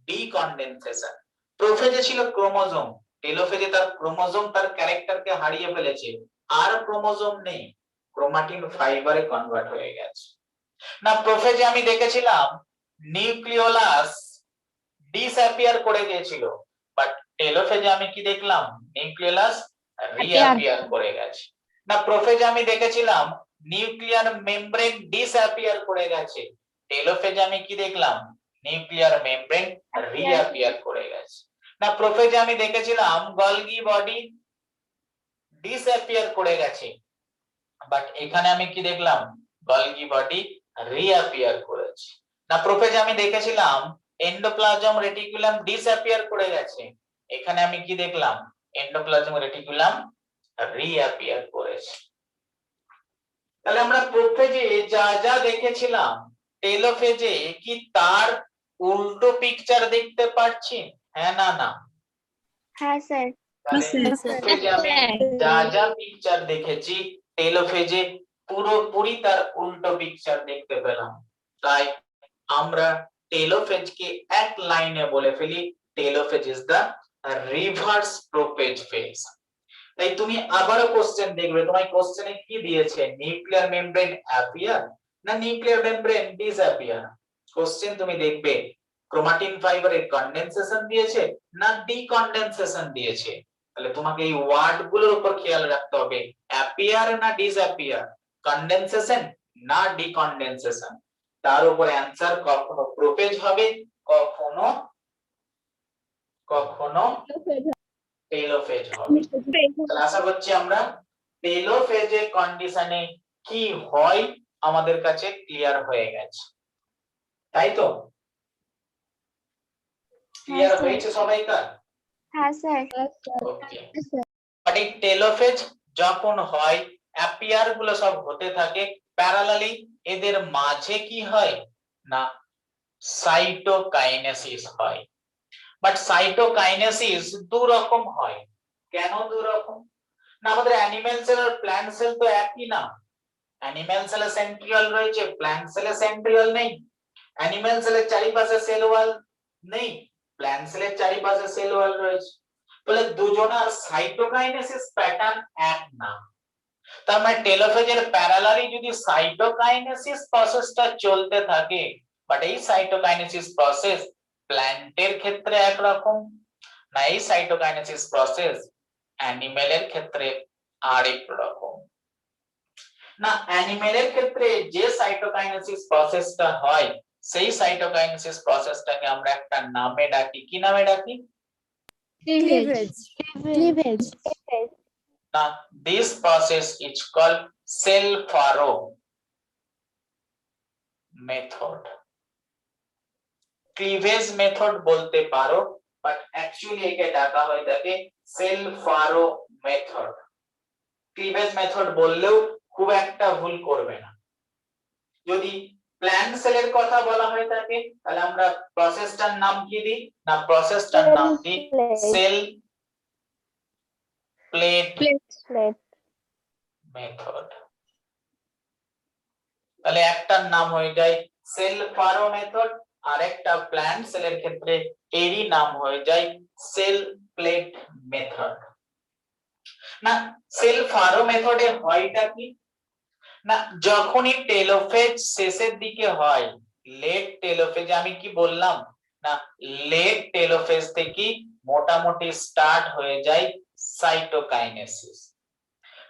ডিকন্ডেনসেশন। প্রোফেজে ছিল ক্রোমোজোম, টেলোফেজে তার ক্রোমোজোম তার ক্যারেক্টারকে হারিয়ে ফেলেছে, আর ক্রোমোজোম নেই, ক্রোমাটিন ফাইবারে কনভার্ট হয়ে গেছে। না প্রোফেজে আমি দেখেছিলাম নিউক্লিওলাস ডিসঅ্যাপিয়ার করে গিয়েছিল, বাট টেলোফেজে আমি কি দেখলাম? নিউক্লিওলাস রিঅ্যাপিয়ার করে গেছে। না প্রোফেজে আমি দেখেছিলাম নিউক্লিয়ার মেমব্রেন ডিসঅ্যাপিয়ার করে গেছে, টেলোফেজে আমি কি দেখলাম? নিউক্লিয়ার মেমব্রেন রিঅ্যাপিয়ার করে গেছে। না প্রোফেজে আমি দেখেছিলাম গলগি বডি ডিসঅ্যাপিয়ার করে গেছে, বাট এখানে আমি কি দেখলাম? গলগি বডি রিঅ্যাপিয়ার করেছে। না প্রোফেজে আমি দেখেছিলাম এন্ডোপ্লাজম রেটিকুলাম ডিসঅ্যাপিয়ার করে গেছে, এখানে আমি কি দেখলাম? এন্ডোপ্লাজম রেটিকুলাম রিঅ্যাপিয়ার করেছে। তাহলে আমরা প্রোফেজে যা যা দেখেছিলাম টেলোফেজে কি তার উল্টো পিকচার দেখতে পাচ্ছি? হ্যাঁ না না? হ্যাঁ স্যার। প্রোফেজে আমি যা যা পিকচার দেখেছি টেলোফেজে পুরোপুরি তার উল্টো পিকচার দেখতে পেলাম। তাই আমরা টেলোফেজকে এক লাইনে বলে ফেলি telophase is the reverse prophase phase. তাই তুমি আবারও কোশ্চেন দেখবে, তোমার কোশ্চেনে কি দিয়েছে? নিউক্লিয়ার মেমব্রেন অ্যাপিয়ার না নিউক্লিয়ার মেমব্রেন ডিসঅ্যাপিয়ার? কোশ্চেন তুমি দেখবে ক্রোমাটিন ফাইবারের কনডেনসেশন দিয়েছে না ডিকন্ডেনসেশন দিয়েছে। তাহলে তোমাকে এই ওয়ার্ড গুলোর উপর খেয়াল রাখতে হবে, অ্যাপিয়ার না ডিসঅ্যাপিয়ার, কনডেনসেশন না ডিকন্ডেনসেশন। তার উপর অ্যানসার কখনো প্রোফেজ হবে, কখনো কখনো টেলোফেজ হবে। তাহলে আশা করছি আমরা টেলোফেজের কন্ডিশনে কি হয় আমাদের কাছে ক্লিয়ার হয়ে গেছে, তাই তো? ক্লিয়ার হয়েছে সবাইকার? হ্যাঁ স্যার। ওকে। বাট এই টেলোফেজ যখন হয় অ্যাপিয়ার গুলো সব হতে থাকে প্যারালালি, এদের মাঝে কি হয় না সাইটোকাইনেসিস হয়। বাট সাইটোকাইনেসিস দু রকম হয়। কেন দু রকম? না আমাদের অ্যানিমাল সেল আর প্ল্যান্ট সেল তো একই না। অ্যানিমাল সেলে সেন্ট্রিওল রয়েছে, প্ল্যান্ট সেলে সেন্ট্রিওল নেই। অ্যানিমাল সেলের চারিপাশে সেল ওয়াল নেই, প্ল্যান্ট সেলের চারিপাশে সেল ওয়াল রয়েছে। বলে দুজনার সাইটোকাইনেসিস প্যাটার্ন এক না। তার মানে টেলোফেজের প্যারালালি যদি সাইটোকাইনেসিস প্রসেসটা চলতে থাকে, বাট এই সাইটোকাইনেসিস প্রসেস প্ল্যান্টের ক্ষেত্রে একরকম, না এই সাইটোকাইনেসিস প্রসেস অ্যানিমেলের ক্ষেত্রে আরেক রকম। না অ্যানিমেলের ক্ষেত্রে যে সাইটোকাইনেসিস প্রসেসটা হয় সেই সাইটোকাইনেসিস প্রসেসটাকে আমরা একটা নামে ডাকি। কি নামে ডাকি? Cleavage. Now, this process is called cell furrow method. Cleavage method বলতে পারো, but actually একে ডাকা হয় থাকে cell furrow method. Cleavage method বললেও খুব একটা ভুল করবে না। যদি প্ল্যান্ট সেলের কথা বলা হয় থাকে তাহলে আমরা প্রসেসটার নাম কি দিই? না প্রসেসটার নাম দিই সেল প্লেট মেথড। তাহলে একটার নাম হয়ে যায় সেল ফারো মেথড, আর একটা প্ল্যান্ট সেলের ক্ষেত্রে এরই নাম হয়ে যায় সেল প্লেট মেথড। না সেল ফারো মেথডে হয়টা কি না, যখনই টেলোফেজ শেষের দিকে হয়, লেট টেলোফেজ, আমি কি বললাম না, লেট টেলোফেজ থেকে মোটামুটি স্টার্ট হয়ে যায় সাইটোকাইনেসিস।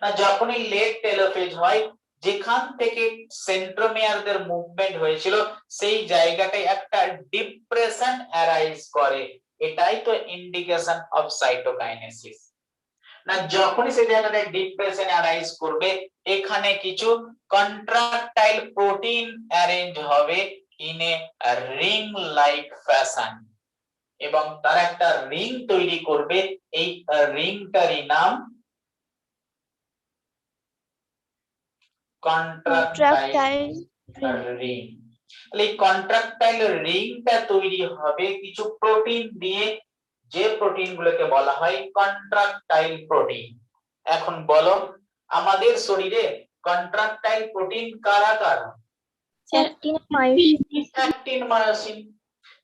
না যখনই লেট টেলোফেজ হয়, যেখান থেকে সেন্ট্রোমিয়ারদের মুভমেন্ট হয়েছিল সেই জায়গাটায় একটা ডিপ্রেশন অ্যারাইজ করে, এটাই তো ইন্ডিকেশন অফ সাইটোকাইনেসিস। না যখনই সেই জায়গাটায় ডিপ্রেশন অ্যারাইজ করবে, এখানে কিছু কন্ট্রাকটাইল প্রোটিন অ্যারেঞ্জ হবে in a ring like fashion, এবং তার একটা রিং তৈরি করবে, এই রিংটারই নাম কন্ট্রাকটাইল রিং। তাহলে এই কন্ট্রাকটাইল রিংটা তৈরি হবে কিছু প্রোটিন দিয়ে, যে প্রোটিন গুলোকে বলা হয় কন্ট্রাকটাইল প্রোটিন। এখন বলো আমাদের শরীরে কন্ট্রাকটাইল প্রোটিন কারা কারা? Actin, myosin. Actin, myosin.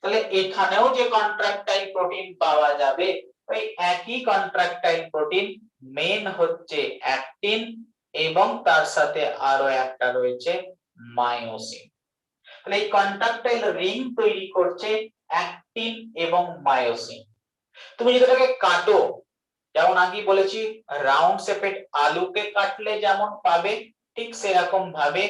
তাহলে এখানেও যে কন্ট্রাকটাইল প্রোটিন পাওয়া যাবে ওই একই কন্ট্রাকটাইল প্রোটিন, মেন হচ্ছে অ্যাক্টিন এবং তার সাথে আরো একটা রয়েছে মায়োসিন। তাহলে এই কন্ট্রাকটাইল রিং তৈরি করছে অ্যাক্টিন এবং মায়োসিন। তুমি যদি এটাকে কাটো, যেমন আগে বলেছি রাউন্ড শেপের আলুকে কাটলে যেমন পাবে, ঠিক সেরকম ভাবে